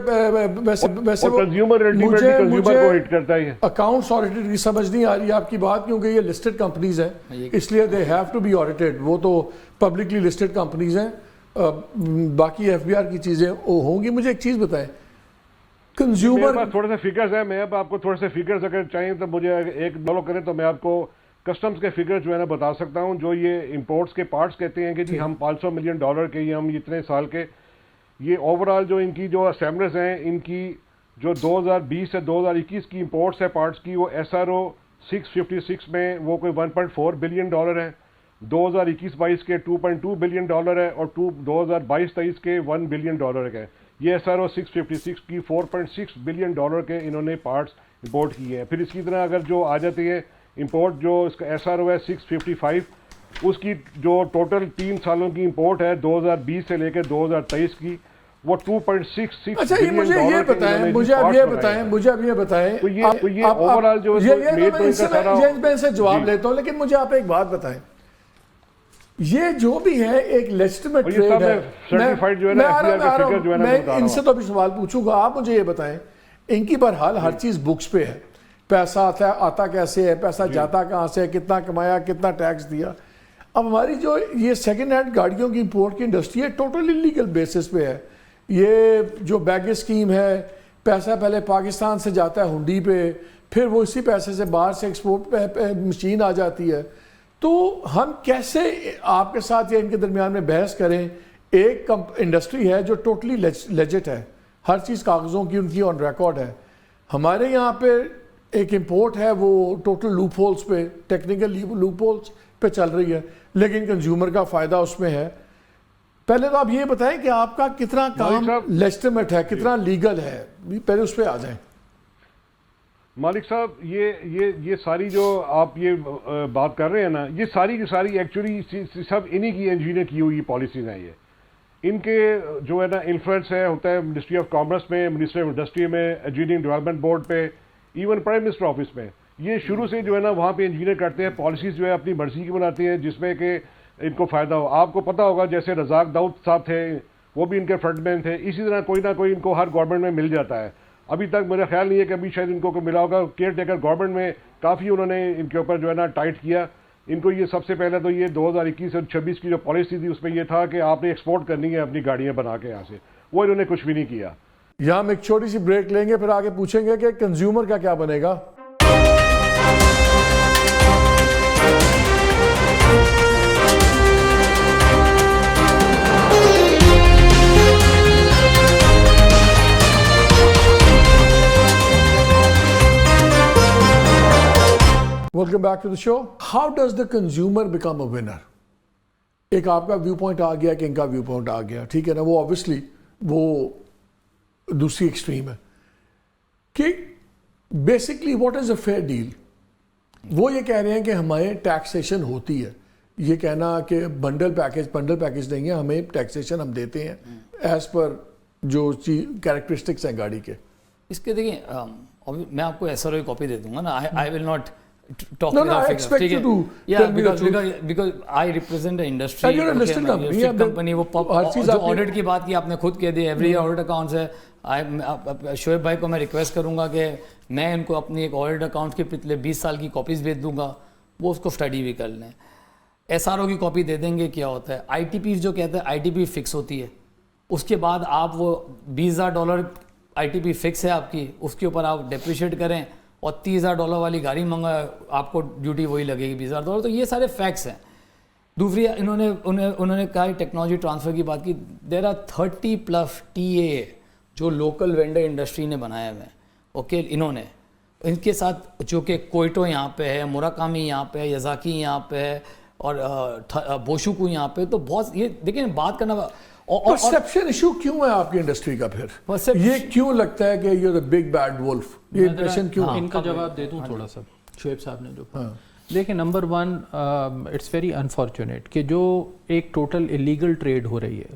ویسے کنزیومر کو ہٹ کرتا ہے. اکاؤنٹس آڈیٹڈ کی سمجھ نہیں آ رہی ہے آپ کی بات, کیونکہ یہ لسٹڈ کمپنیز ہیں اس لیے they have to be audited. وہ تو پبلکلی لسٹڈ کمپنیز ہیں, باقی ایف بی آر کی چیزیں ہوں گی. مجھے ایک چیز بتائیں, کنزیومر تھوڑے سے فگرز ہیں, میں اب آپ کو تھوڑے سے فگرز اگر چاہیے تو مجھے ایک فالو کریں تو میں آپ کو کسٹمز کے فگر جو ہے نا بتا سکتا ہوں. جو یہ امپورٹس کے پارٹس کہتے ہیں کہ جی ہم $500 ملین کے, یہ ہم اتنے سال کے, یہ اوور آل جو ان کی جو اسیمبلرز ہیں ان کی جو 2020 سے 2021 کی امپورٹس ہے پارٹس کی, وہ SRO 656 میں وہ کوئی $1.4 بلین ہے, 2021-22 کے $2.2 بلین ہے, اور 2022-23 کے $1 بلین ہے. یہ SRO 656 کی $4.6 بلین کے انہوں نے پارٹس امپورٹ کیے ہیں. پھر اس کی طرح اگر جو آ جاتے ہیں امپورٹ, جو اس کا SRO ہے 655, اس کی جو ٹوٹل 3 سالوں کی امپورٹ ہے 2020 سے لے کے 2023 کی, وہ 2.66 اچھا یہ مجھے یہ بتائیں, مجھے اب یہ بتائیں یہ اوور آل جو میں ان سے جواب لیتا ہوں, لیکن مجھے آپ ایک بات بتائیں, یہ جو بھی ہے ایک لیجٹمیٹ ٹریڈ ہے. میں ان سے تو بھی سوال پوچھوں گا, آپ مجھے یہ بتائیں, ان کی بہرحال ہر چیز بکس پہ ہے, پیسہ آتا کیسے ہے, پیسہ جاتا کہاں سے ہے, کتنا کمایا, کتنا ٹیکس دیا. اب ہماری جو یہ سیکنڈ ہینڈ گاڑیوں کی امپورٹ کی انڈسٹری ہے ٹوٹلی لیگل بیسس پہ ہے. یہ جو بیگ اسکیم ہے, پیسہ پہلے پاکستان سے جاتا ہے ہنڈی پہ, پھر وہ اسی پیسے سے باہر سے ایکسپورٹ پہ مشین آ جاتی ہے. تو ہم کیسے آپ کے ساتھ یا ان کے درمیان میں بحث کریں؟ ایک انڈسٹری ہے جو ٹوٹلی لیجٹ ہے, ہر چیز کاغذوں کی ان کی آن ریکارڈ ہے. ہمارے یہاں پہ ایک امپورٹ ہے وہ ٹوٹل لوپ ہولز پہ, ٹیکنیکل لوپ ہولز پہ چل رہی ہے, لیکن کنزیومر کا فائدہ اس میں ہے. پہلے تو آپ یہ بتائیں کہ آپ کا کتنا کام لیجٹمیٹ ہے, کتنا لیگل ہے, پہلے اس پہ آ جائیں. مالک صاحب, یہ ساری جو آپ یہ بات کر رہے ہیں نا, یہ ساری کی ساری ایکچولی سب انہی کی انجینئر کی ہوئی پالیسیز ہیں. یہ ان کے جو ہے نا انفلوئنس ہے ہوتا ہے منسٹری آف کامرس میں, منسٹری آف انڈسٹری میں, انجینئرنگ ڈیولپمنٹ بورڈ پہ, ایون پرائم منسٹر آفس میں. یہ شروع سے جو ہے نا وہاں پہ انجینئر کرتے ہیں, پالیسیز جو ہے اپنی مرضی کی بناتے ہیں جس میں کہ ان کو فائدہ ہو. آپ کو پتہ ہوگا جیسے رزاق داؤد صاحب تھے, وہ بھی ان کے فرنٹ مین تھے, اسی طرح کوئی نہ کوئی ان کو ہر گورنمنٹ میں مل جاتا ہے. ابھی تک میرا خیال نہیں ہے کہ ابھی شاید ان کو ملا ہوگا. کیئر ٹیکر گورنمنٹ میں کافی انہوں نے ان کے اوپر جو ہے نا ٹائٹ کیا. ان کو یہ سب سے پہلے تو یہ 2021 اور 26 کی جو پالیسی تھی اس میں یہ تھا کہ آپ نے ایکسپورٹ کرنی ہے اپنی گاڑیاں بنا کے یہاں سے, وہ انہوں نے کچھ بھی نہیں کیا. یہاں ہم ایک چھوٹی سی بریک لیں گے, پھر آگے پوچھیں گے کہ کنزیومر کا کیا بنے گا. Welcome back to the show. How does the consumer become a winner? ایک آپ کا ویو پوائنٹ آ گیا کہ ان کا ویو پوائنٹ آ گیا, ٹھیک ہے نا, وہ obviously وہ دوسری ایکسٹریم ہے کہ basically what is a fair deal. وہ یہ کہہ رہے ہیں کہ ہمیں ٹیکسیشن ہوتی ہے, یہ کہنا کہ بنڈل پیکج نہیں ہے, ہمیں ٹیکسیشن ہم دیتے ہیں ایز پر جو کیریکٹرسٹکس ہیں گاڑی کے. اس کے دیکھیں میں آپ کو SRO کی کاپی دے دوں گا نا, I will not talk No, without I figures. expect you to tell me the truth. Because I represent the industry. And you're a listed company. company وہ جو آڈٹ کی بات کی آپ نے خود کہہ دی, ایوری آڈٹ اکاؤنٹس ہے. شعیب بھائی کو میں ریکویسٹ کروں گا کہ میں ان کو اپنی ایک آڈٹ اکاؤنٹ کے پچھلے 20 سال کی کاپیز بھیج دوں گا, وہ اس کو اسٹڈی بھی کر لیں. SRO کی کاپی دے دیں گے. کیا ہوتا ہے ITP جو کہتے ہیں ITP فکس ہوتی ہے, اس کے بعد آپ وہ $20,000 ITP فکس ہے آپ کی, اس کے اوپر آپ ڈیپریشیٹ کریں, اور $30,000 والی گاڑی منگا آپ کو ڈیوٹی وہی لگے گی $20,000. تو یہ سارے فیکٹس ہیں. دوسری انہوں نے کہا ٹیکنالوجی ٹرانسفر کی بات کی. دیر آر 30+ TA جو لوکل وینڈر انڈسٹری نے بنائے ہوئے ہیں. اوکے, انہوں نے ان کے ساتھ جو کہ کوئٹو یہاں پہ ہے, موراکامی یہاں پہ ہے, یزاکی یہاں پہ ہے, اور بوشوکو یہاں پہ. تو بہت یہ دیکھیں بات کرنا. پرسیپشن ایشو کیوں ہے آپ کی انڈسٹری کا پھر؟ یہ کیوں لگتا ہے کہ you are the big bad wolf? یہ امپریشن کیوں؟ ان کا جواب دے دوں تھوڑا سا. شعیب صاحب نے جو دیکھیں, نمبر 1 اٹس ویری انفارچونیٹ کہ جو ایک ٹوٹل ایلیگل ٹریڈ ہو رہی ہے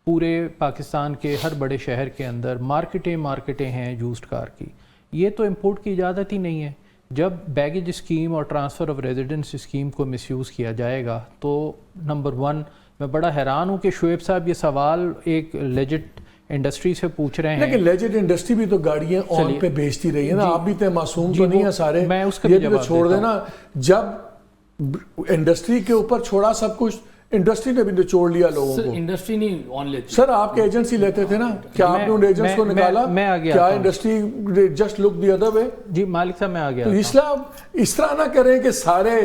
پورے پاکستان کے ہر بڑے شہر کے اندر, مارکیٹیں ہیں یوزڈ کار کی. یہ تو امپورٹ کی اجازت ہی نہیں ہے. جب بیگیج اسکیم اور ٹرانسفر آف ریزیڈنس اسکیم کو مس یوز کیا جائے گا تو نمبر 1 میں بڑا حیران ہوں کہ شعیب صاحب یہ سوال ایک لیجٹ انڈسٹری سے پوچھ رہے ہیں. لیکن لیجٹ انڈسٹری بھی تو گاڑیاں آن پہ بیچتی رہی ہے نا, آپ بھی تو معصوم تو نہیں ہیں سارے. میں اس کا بھی جواب چھوڑ دینا. جب انڈسٹری کے اوپر چھوڑا سب کچھ, انڈسٹری نے بھی نچوڑ لیا لوگوں کو. انڈسٹری نہیں آن لیتی. سر آپ کے ایجنسی لیتے تھے نا, کیا آپ نے ان ایجنٹس کو نکالا؟ کیا industry just look the other way? جی مالک صاحب میں آ گیا. تو اس طرح نہ کریں کہ سارے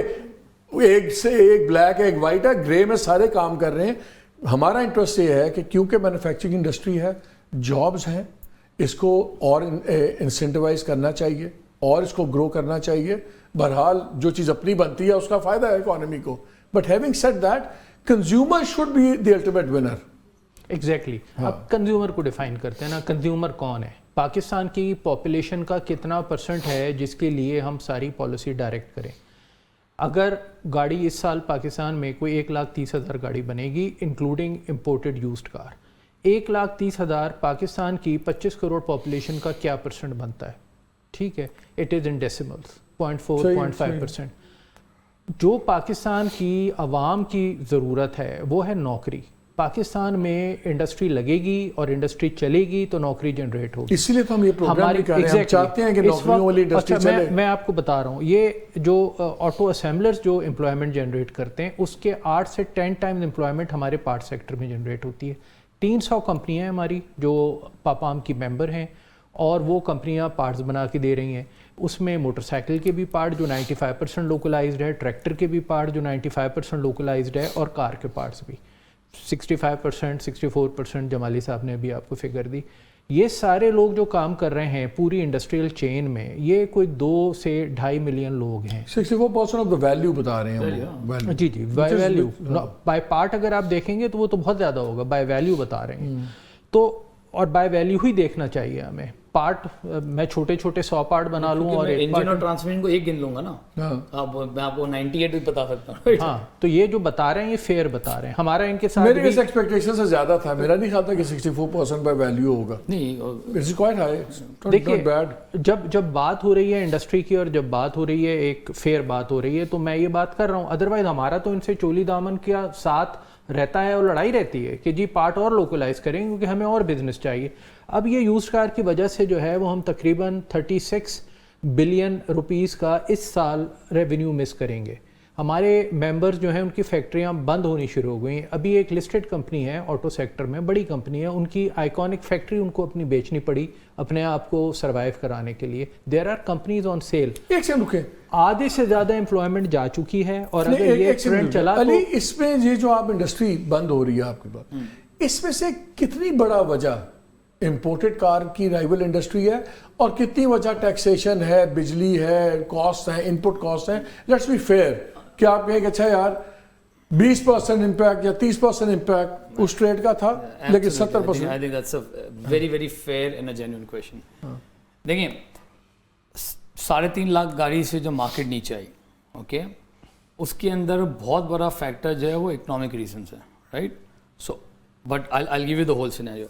ایک سے ایک بلیک ایک وائٹ ہے, گرے میں سارے کام کر رہے ہیں. ہمارا انٹرسٹ یہ ہے کہ کیونکہ مینوفیکچرنگ انڈسٹری ہے, جابز ہیں, اس کو اور انسینٹیوائز کرنا چاہیے اور اس کو گرو کرنا چاہیے. بہرحال جو چیز اپنی بنتی ہے اس کا فائدہ ہے اکانومی کو. But having said that, consumer should be the ultimate winner. Exactly. اب کنزیومر کو ڈیفائن کرتے ہیں نا, کنزیومر کون ہے؟ پاکستان کی پاپولیشن کا کتنا % ہے جس کے لیے ہم ساری پالیسی ڈائریکٹ کریں؟ اگر گاڑی اس سال پاکستان میں کوئی 1,30,000 گاڑی بنے گی including imported used car, 1,30,000 Pakistan کی 25 کروڑ پاپولیشن کا کیا % بنتا ہے؟ ٹھیک ہے, اٹ از ان ڈیسیملز 0.4 0.5%. جو پاکستان کی عوام کی ضرورت ہے وہ ہے نوکری. پاکستان میں انڈسٹری لگے گی اور انڈسٹری چلے گی تو نوکری جنریٹ ہوگی. اسی لیے تو ہم یہ پروگرام کر رہے ہیں, ہم چاہتے ہیں کہ نوکریوں والی انڈسٹری چلے. میں آپ کو بتا رہا ہوں, یہ جو آٹو اسمبلرز جو امپلائمنٹ جنریٹ کرتے ہیں اس کے 8 سے 10 ٹائمز امپلائمنٹ ہمارے پارٹ سیکٹر میں جنریٹ ہوتی ہے. 300 کمپنیاں ہیں ہماری جو پاپام کی ممبر ہیں اور وہ کمپنیاں پارٹس بنا کے دے رہی ہیں. اس میں موٹر سائیکل کے بھی پارٹ جو 95% لوکلائزڈ ہے, ٹریکٹر کے بھی پارٹ جو 95% لوکلائزڈ ہے, اور کار کے پارٹس بھی 65% 64%. جمالی صاحب نے بھی آپ کو فگر دی. یہ سارے لوگ جو کام کر رہے ہیں پوری انڈسٹریل چین میں, یہ کوئی 2 سے 2.5 ملین لوگ ہیں. 64% آف دا ویلیو بتا رہے ہیں. جی بائی ویلیو. بائی پارٹ اگر آپ دیکھیں گے تو وہ تو بہت زیادہ ہوگا, بائی ویلیو بتا رہے ہیں. تو اور بائی ویلیو ہی دیکھنا چاہیے ہمیں. پارٹ میں چھوٹے 100 پارٹ بنا لوں اور انجن اور ٹرانسمیشن کو ایک گن لوں گا نا, میں آپ کو 98 بھی بتا سکتا ہوں. ہاں, تو یہ جو بتا رہے ہیں یہ فیئر بتا رہے ہیں. ہمارا ان کے ساتھ میری اس ایکسپیکٹیشن سے زیادہ تھا. میرا نہیں خیال تھا کہ 64% بائی ویلیو ہوگا. نہیں, اٹس کوائٹ ہائی. دیکھیے جب بات ہو رہی ہے انڈسٹری کی اور جب بات ہو رہی ہے ایک فیئر بات ہو رہی ہے تو میں یہ بات کر رہا ہوں. ادروائز ہمارا تو ان سے چولی دامن کا ساتھ رہتا ہے اور لڑائی رہتی ہے کہ جی پارٹ اور لوکلائز کریں کیونکہ ہمیں اور بزنس چاہیے. اب یہ یوزڈ کار کی وجہ سے جو ہے وہ ہم تقریباً 36 بلین روپیز کا اس سال ریونیو مس کریں گے. ہمارے ممبرز جو ہیں ان کی فیکٹریاں بند ہونی شروع ہو گئی ہیں. ابھی ایک لسٹڈ کمپنی ہے آٹو سیکٹر میں, بڑی کمپنی ہے, ان کی آئیکونک فیکٹری ان کو اپنی بیچنی پڑی اپنے آپ کو سروائیو کرانے کے لیے. There are companies on sale. ایک سیکنڈ رکے, آدھے سے زیادہ امپلائمنٹ جا چکی ہے. اور اگر یہ ٹرینڈ چلا علی, اس میں یہ جو آپ انڈسٹری بند ہو رہی ہے آپ کی بات, اس میں سے کتنی بڑا وجہ امپورٹڈ کار کی رائیول انڈسٹری ہے اور کتنی وجہ ٹیکسیشن ہے, بجلی ہے, کاسٹ ہیں, ان پٹ کاسٹ ہیں؟ Let's be fair. کیا آپ کہیں کہ اچھا یار 20% امپیکٹ یا 30% امپیکٹ اس ٹریڈ کا تھا لیکن 70%؟ I think that's a very very fair and a genuine question. دیکھیں 3.5 لاکھ گاڑی سے جو مارکیٹ نیچے آئی, اوکے, اس کے اندر بہت بڑا فیکٹر جو ہے وہ اکنامک ریزنس ہے, right. So but I'll give you the whole scenario.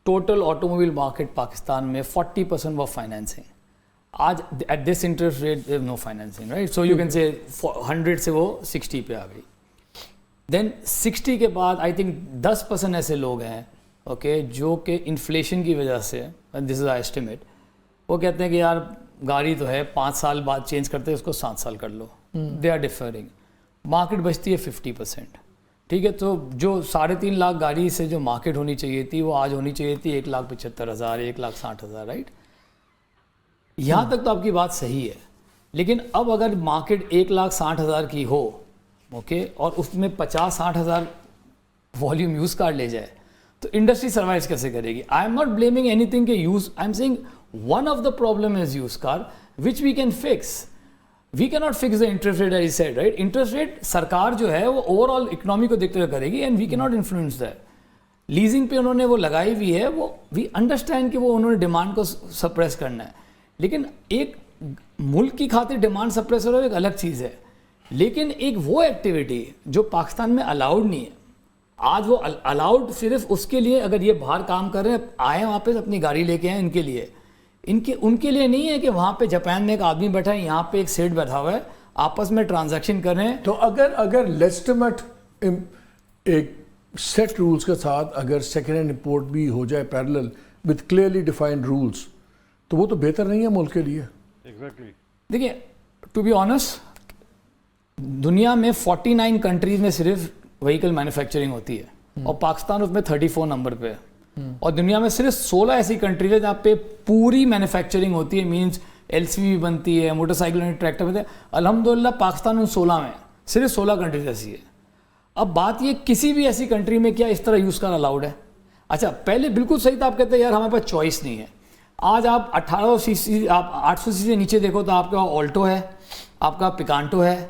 Total automobile market Pakistan میں 40% وہ فائنینسنگ. آج at this interest rate there no financing, right. So you can say 100 سے وہ 60 پہ آ گئی. دین 60 کے بعد آئی تھنک 10% ایسے لوگ ہیں, اوکے, جو کہ انفلیشن کی وجہ سے, دس از آئی ایسٹیمیٹ, وہ کہتے ہیں کہ یار گاڑی تو ہے 5 سال بعد چینج کرتے ہیں, اس کو 7 سال کر لو. They are differing. مارکیٹ بچتی ہے 50%. ٹھیک ہے, تو جو 3.5 لاکھ گاڑی سے جو مارکیٹ ہونی چاہیے تھی وہ آج ہونی چاہیے تھی 1,75,000 1,60,000, رائٹ. یہاں تک تو آپ کی بات صحیح ہے, لیکن اب اگر مارکیٹ 1,60,000 کی ہو, اوکے, اور اس میں 50-60 والیوم یوز کار لے جائے تو انڈسٹری سروائیو کیسے کرے گی؟ I am not blaming anything کہ used, I am seeing one of the problem is used car which we can fix. We can not fix the interest rate, as said, right. Interest rate سرکار جو ہے وہ over all economy کو دیکھتے ہوئے کرے گی, and we can not influence that. Leasing پہ انہوں نے وہ لگائی ہوئی ہے, وہ وی انڈرسٹینڈ کہ وہ انہوں نے ڈیمانڈ کو سپریس کرنا ہے, لیکن ایک ملک کی خاطر ڈیمانڈ سپریس ہو ایک الگ چیز ہے, لیکن ایک وہ ایکٹیویٹی جو پاکستان میں الاؤڈ نہیں ہے, آج وہ الاؤڈ صرف اس کے لیے اگر یہ باہر کام کر رہے ہیں, آئے واپس اپنی گاڑی لے کے آئیں, ان کے لیے, ان کے لیے نہیں ہے کہ وہاں پہ جاپان میں ایک آدمی بیٹھا ہے, یہاں پہ ایک سیٹ بیٹھا ہوا ہے, آپس میں ٹرانزیکشن کر رہے ہیں. تو اگر لیجٹمیٹ ایک سیٹ رولز کے ساتھ اگر سیکنڈ ہینڈ امپورٹ بھی ہو جائے parallel with clearly defined rules, تو وہ تو بہتر نہیں ہے ملک کے لیے. ایگزیکٹلی. دیکھیے, ٹو بی آنیسٹ, دنیا میں 49 کنٹریز میں صرف وہیکل مینوفیکچرنگ ہوتی ہے, اور پاکستان اس میں 34 نمبر پہ ہے, اور دنیا میں صرف 16 ایسی کنٹریز ہیں جہاں پہ پوری مینوفیکچرنگ ہوتی ہے, مینس ایل سی وی بنتی ہے, موٹر سائیکل اینڈ ٹریکٹر بنتے ہیں. الحمدللہ پاکستان ان 16 میں, صرف 16 کنٹریز ایسی ہے. اب بات یہ, کسی بھی ایسی کنٹری میں کیا اس طرح یوز کار الاؤڈ ہے؟ اچھا, پہلے بالکل صحیح تھا, آپ کہتے ہیں یار ہمارے پاس چوائس نہیں ہے. آج آپ 1800 سی سی, آپ 800 سی سے نیچے دیکھو تو آپ کا آلٹو ہے, آپ کا پکانٹو ہے,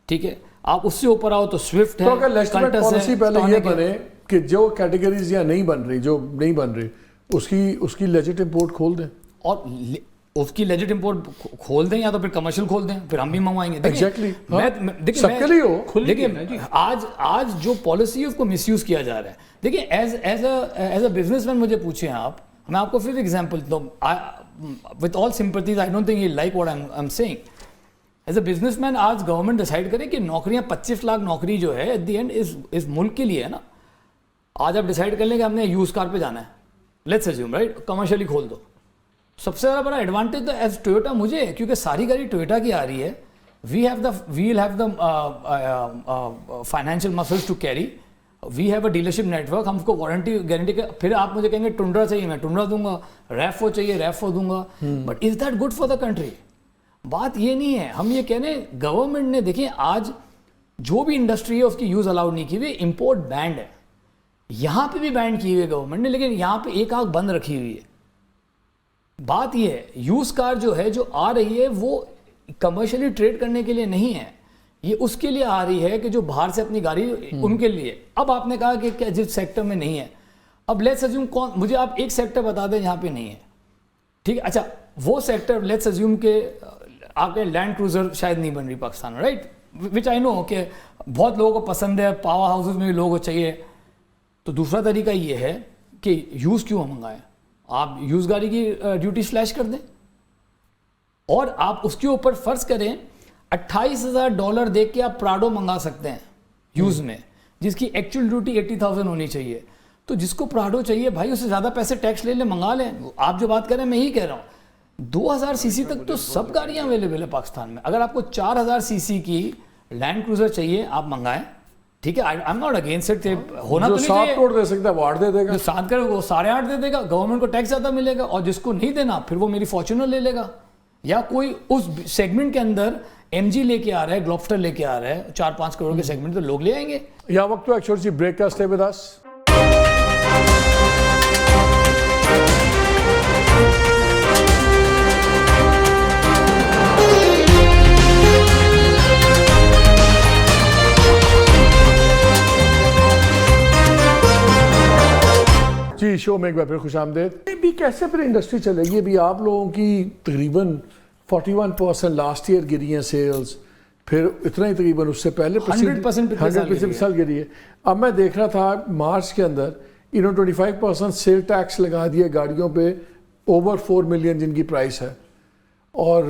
ٹھیک ہے, آپ اس سے اوپر آؤ تو سوئفٹ ہے, پالیسی پہلے یہ بنے کہ جو کیٹیگریز یا نہیں بن رہی, جو نہیں بن رہی, اس کی لیجٹ امپورٹ کھول دیں, اور اس کی لیجٹ امپورٹ کھول دیں, یا تو پھر کمرشل کھول دیں, پھر ہم بھی منگوائیں گے. سب کے لیے ہو. دیکھیے آج جو پالیسی ہے اس کو مس یوز کیا جا رہا ہے. دیکھیے ایز اے بزنس مین مجھے پوچھیں آپ, میں آپ کو پھر ایگزامپل دوں, with all sympathies, I don't think you like what I am saying. As a businessman آج گورنمنٹ ڈیسائڈ کرے کہ نوکریاں 25 لاکھ نوکری جو ہے ایٹ دی اینڈ اس ملک کے لیے ہے نا. آج آپ ڈیسائڈ کر لیں کہ ہم نے یوز کار پہ جانا ہے, لیٹس اسیوم, رائٹ, کمرشلی کھول دو. سب سے زیادہ بڑا ایڈوانٹیج تو ایز ٹویوٹا مجھے ہے, کیونکہ ساری گاڑی ٹویوٹا کی آ رہی ہے. We will have the financial muscles to carry, we have a dealership network, ہم کو وارنٹی گارنٹی کے. پھر آپ مجھے کہیں گے ٹنڈرا چاہیے, میں ٹنڈرا دوں گا, ریفو چاہیے ریفو دوں گا, but is that good for the country? بات یہ نہیں ہے. ہم یہ کہہ رہے ہیں گورنمنٹ نے, دیکھیں آج جو بھی انڈسٹری ہے اس کی یوز الاؤڈ نہیں کی ہوئی, امپورٹ بینڈ ہے, یہاں پہ بھی بینڈ کی ہوئی ہے گورنمنٹ نے, لیکن یہاں پہ ایک آنکھ بند رکھی ہوئی ہے. بات یہ ہے, یوز کار جو ہے جو آ رہی ہے وہ کمرشلی ٹریڈ کرنے کے لیے نہیں ہے, یہ اس کے لیے آ رہی ہے کہ جو باہر سے اپنی گاڑی ان کے لیے. اب آپ نے کہا کہ جس سیکٹر میں نہیں ہے, اب لیٹس اسیوم مجھے آپ ایک سیکٹر بتا دیں جہاں پہ نہیں ہے, ٹھیک ہے. اچھا, وہ سیکٹر لیٹس اسیوم کہ آپ کے لینڈ کروزر شاید نہیں بن رہی پاکستان میں, رائٹ, وچ آئی نو کہ بہت لوگوں کو پسند ہے, پاور ہاؤسز میں بھی لوگوں کو چاہیے. تو دوسرا طریقہ یہ ہے کہ یوز کیوں منگائیں, آپ یوز گاڑی کی ڈیوٹی سلیش کر دیں, اور آپ اس کے اوپر فرض کریں $28,000 دے کے آپ پراڈو منگا سکتے ہیں یوز میں, جس کی ایکچوئل ڈیوٹی 80,000 ہونی چاہیے. تو جس کو پراڈو چاہیے بھائی, اس سے زیادہ پیسے ٹیکس لے لیں, منگا لیں. آپ جو بات کر رہے ہیں میں یہی کہہ رہا ہوں, 2000 سی سی تک تو سب گاڑیاں اویلیبل ہے پاکستان میں. اگر آپ کو 4000 سی سی کی لینڈ کروزر چاہیے آپ منگائیں, ٹھیک ہے, آئی ایم ناٹ اگینسٹ اٹ, ہونا تو نہیں چاہیے. 7 کروڑ دے سکتا ہے وہ 8 دے دے گا, جو 7 کروڑ وہ 8.5 دے دے گا, گورنمنٹ کو ٹیکس زیادہ ملے گا, اور جس کو نہیں دینا پھر وہ میری فارچونر لے لے گا, یا کوئی اس سیگمنٹ کے اندر ایم جی لے کے آ رہا ہے, گلوفٹر لے کے آ رہا ہے 4-5 کروڑ کے سیگمنٹ, تو لوگ لے آئیں گے. یا وقت تو ایک چھوٹی سی بریک کا, اسٹے ود اس. جی, شو میں ایک بار پھر خوش آمدید. بھی کیسے پھر انڈسٹری چلے گی؟ ابھی آپ لوگوں کی تقریباً 41% لاسٹ ایئر گری ہیں سیلز, پھر اتنا ہی تقریباً اس سے پہلے 100% گری ہے. اب میں دیکھ رہا تھا مارچ کے اندر انہوں نے 25% سیل ٹیکس لگا دیا گاڑیوں پہ اوور 4 ملین جن کی پرائس ہے. اور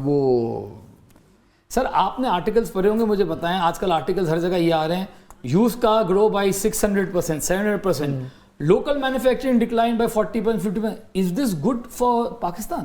وہ سر آپ نے آرٹیکلز پڑھے ہوں گے, مجھے بتائیں, آج کل آرٹیکلز ہر جگہ یہ آ رہے ہیں, یوز کا grow by 600%, 700%, local manufacturing declined by 40%, 50%. Is this good for Pakistan?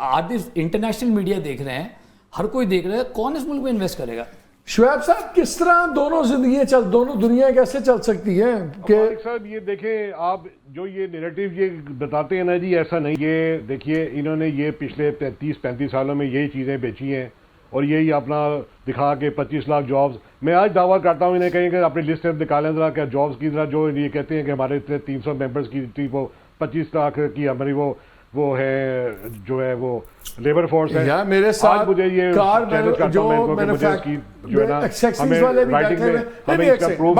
Are this international media دیکھ رہے ہیں, ہر کوئی دیکھ رہا ہے, کون اس ملک میں انویسٹ کرے گا؟ شعیب صاحب کس طرح دونوں دنیا کیسے چل سکتی ہیں کہ صاحب یہ دیکھیں آپ جو یہ نیریٹو یہ بتاتے ہیں نا جی ایسا نہیں, یہ دیکھیے انہوں نے یہ پچھلے 30-35 سالوں میں یہی چیزیں بیچی ہیں اور یہی اپنا دکھا کے 25 لاکھ جابز. میں آج دعویٰ کرتا ہوں انہیں کہیں کہ اپنی لسٹ نکالیں ذرا کہ جابز کی ذرا جو یہ کہتے ہیں کہ ہمارے 300 ممبرس کی تھی وہ 25 لاکھ کی ہماری وہ ہے جو ہے وہ لیبر فورس ہے. یار میرے ساتھ مجھے یہ جو ایکسیسریز والے بھی بیٹھے ہوئے ہمیں اس کا پروف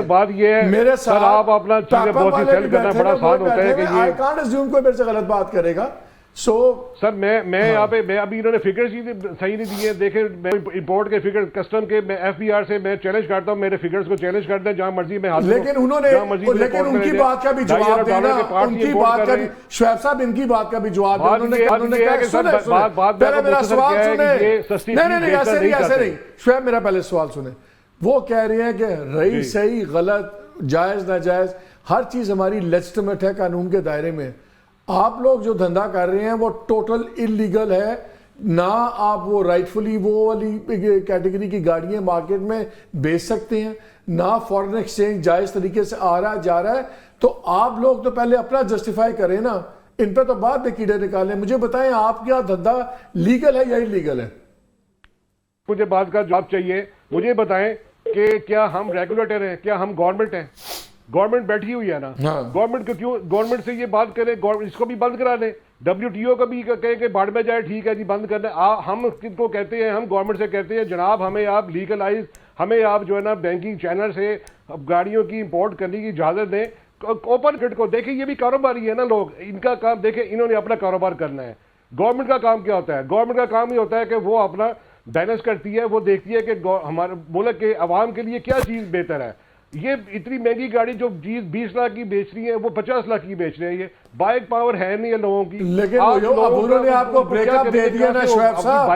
بات یہ ہے میرے سر آپ اپنا چیزیں بہت ہی سیل کرنا بڑا آسان ہوتا ہے کہ I can't assume کوئی میرے سے غلط بات کرے گا. سر میں یہاں پہ میں ابھی انہوں نے فگرز ہی صحیح نہیں دیے. دیکھیں میں امپورٹ کے فگر کسٹم کے میں ایف بی آر سے میں چیلنج کرتا ہوں, میرے فگرز کو چیلنج کرتے ہیں جہاں مرضی میں حاصل. لیکن انہوں نے لیکن ان کی بات کا بھی جواب دینا, ان کی بات کا بھی شعیب صاحب ان کی بات کا بھی جواب دینا. انہوں نے کہا سنیں پہلے میرا سوال سنیں. نہیں ایسے نہیں شعیب میرا پہلے سوال سنیں. وہ کہہ رہے ہیں کہ رہی صحیح غلط جائز ناجائز ہر چیز ہماری لیجٹمیٹ ہے قانون کے دائرے میں. آپ لوگ جو دھندا کر رہے ہیں وہ ٹوٹل انلیگل ہے. نہ آپ وہ رائٹفلی وہ والی کیٹیگری کی گاڑیاں مارکیٹ میں بیچ سکتے ہیں, نہ فورن ایکسچینج جائز طریقے سے آ رہا جا رہا ہے. تو آپ لوگ تو پہلے اپنا جسٹیفائی کریں نا, ان پہ تو بعد میں کیڑے نکالیں. مجھے بتائیں آپ کیا دھندا لیگل ہے یا انلیگل ہے؟ مجھے بات کا جواب چاہیے. مجھے بتائیں کہ کیا ہم ریگولیٹر ہیں, کیا ہم گورنمنٹ ہیں؟ گورنمنٹ بیٹھی ہوئی ہے نا, گورنمنٹ کو کیوں گورنمنٹ سے یہ بات کریں, اس کو بھی بند کرا دیں. WTO کا بھی کہیں کہ بھاڑ میں جائے, ٹھیک ہے جی بند کر دیں. ہم کن کو کہتے ہیں, ہم گورنمنٹ سے کہتے ہیں جناب ہمیں آپ لیگلائز, ہمیں آپ جو ہے نا بینکنگ چینل سے گاڑیوں کی امپورٹ کرنے کی اجازت دیں. اوپن کٹ کو دیکھیں, یہ بھی کاروباری ہے نا لوگ, ان کا کام دیکھیں, انہوں نے اپنا کاروبار کرنا ہے. گورنمنٹ کا کام کیا ہوتا ہے؟ گورنمنٹ کا کام یہ ہوتا ہے کہ وہ اپنا بیلنس کرتی ہے, وہ دیکھتی ہے کہ ہمارے ملک کے عوام کے لیے کیا چیز بہتر ہے. یہ اتنی مہنگی گاڑی جو 20 لاکھ کی بیچ رہی ہے وہ 50 لاکھ کی بیچ رہے ہیں. یہ بائک پاور ہے نہیں ہے لوگوں کی. لیکن انہوں نے آپ کو بریک اپ دے دیا نا شعیب صاحب,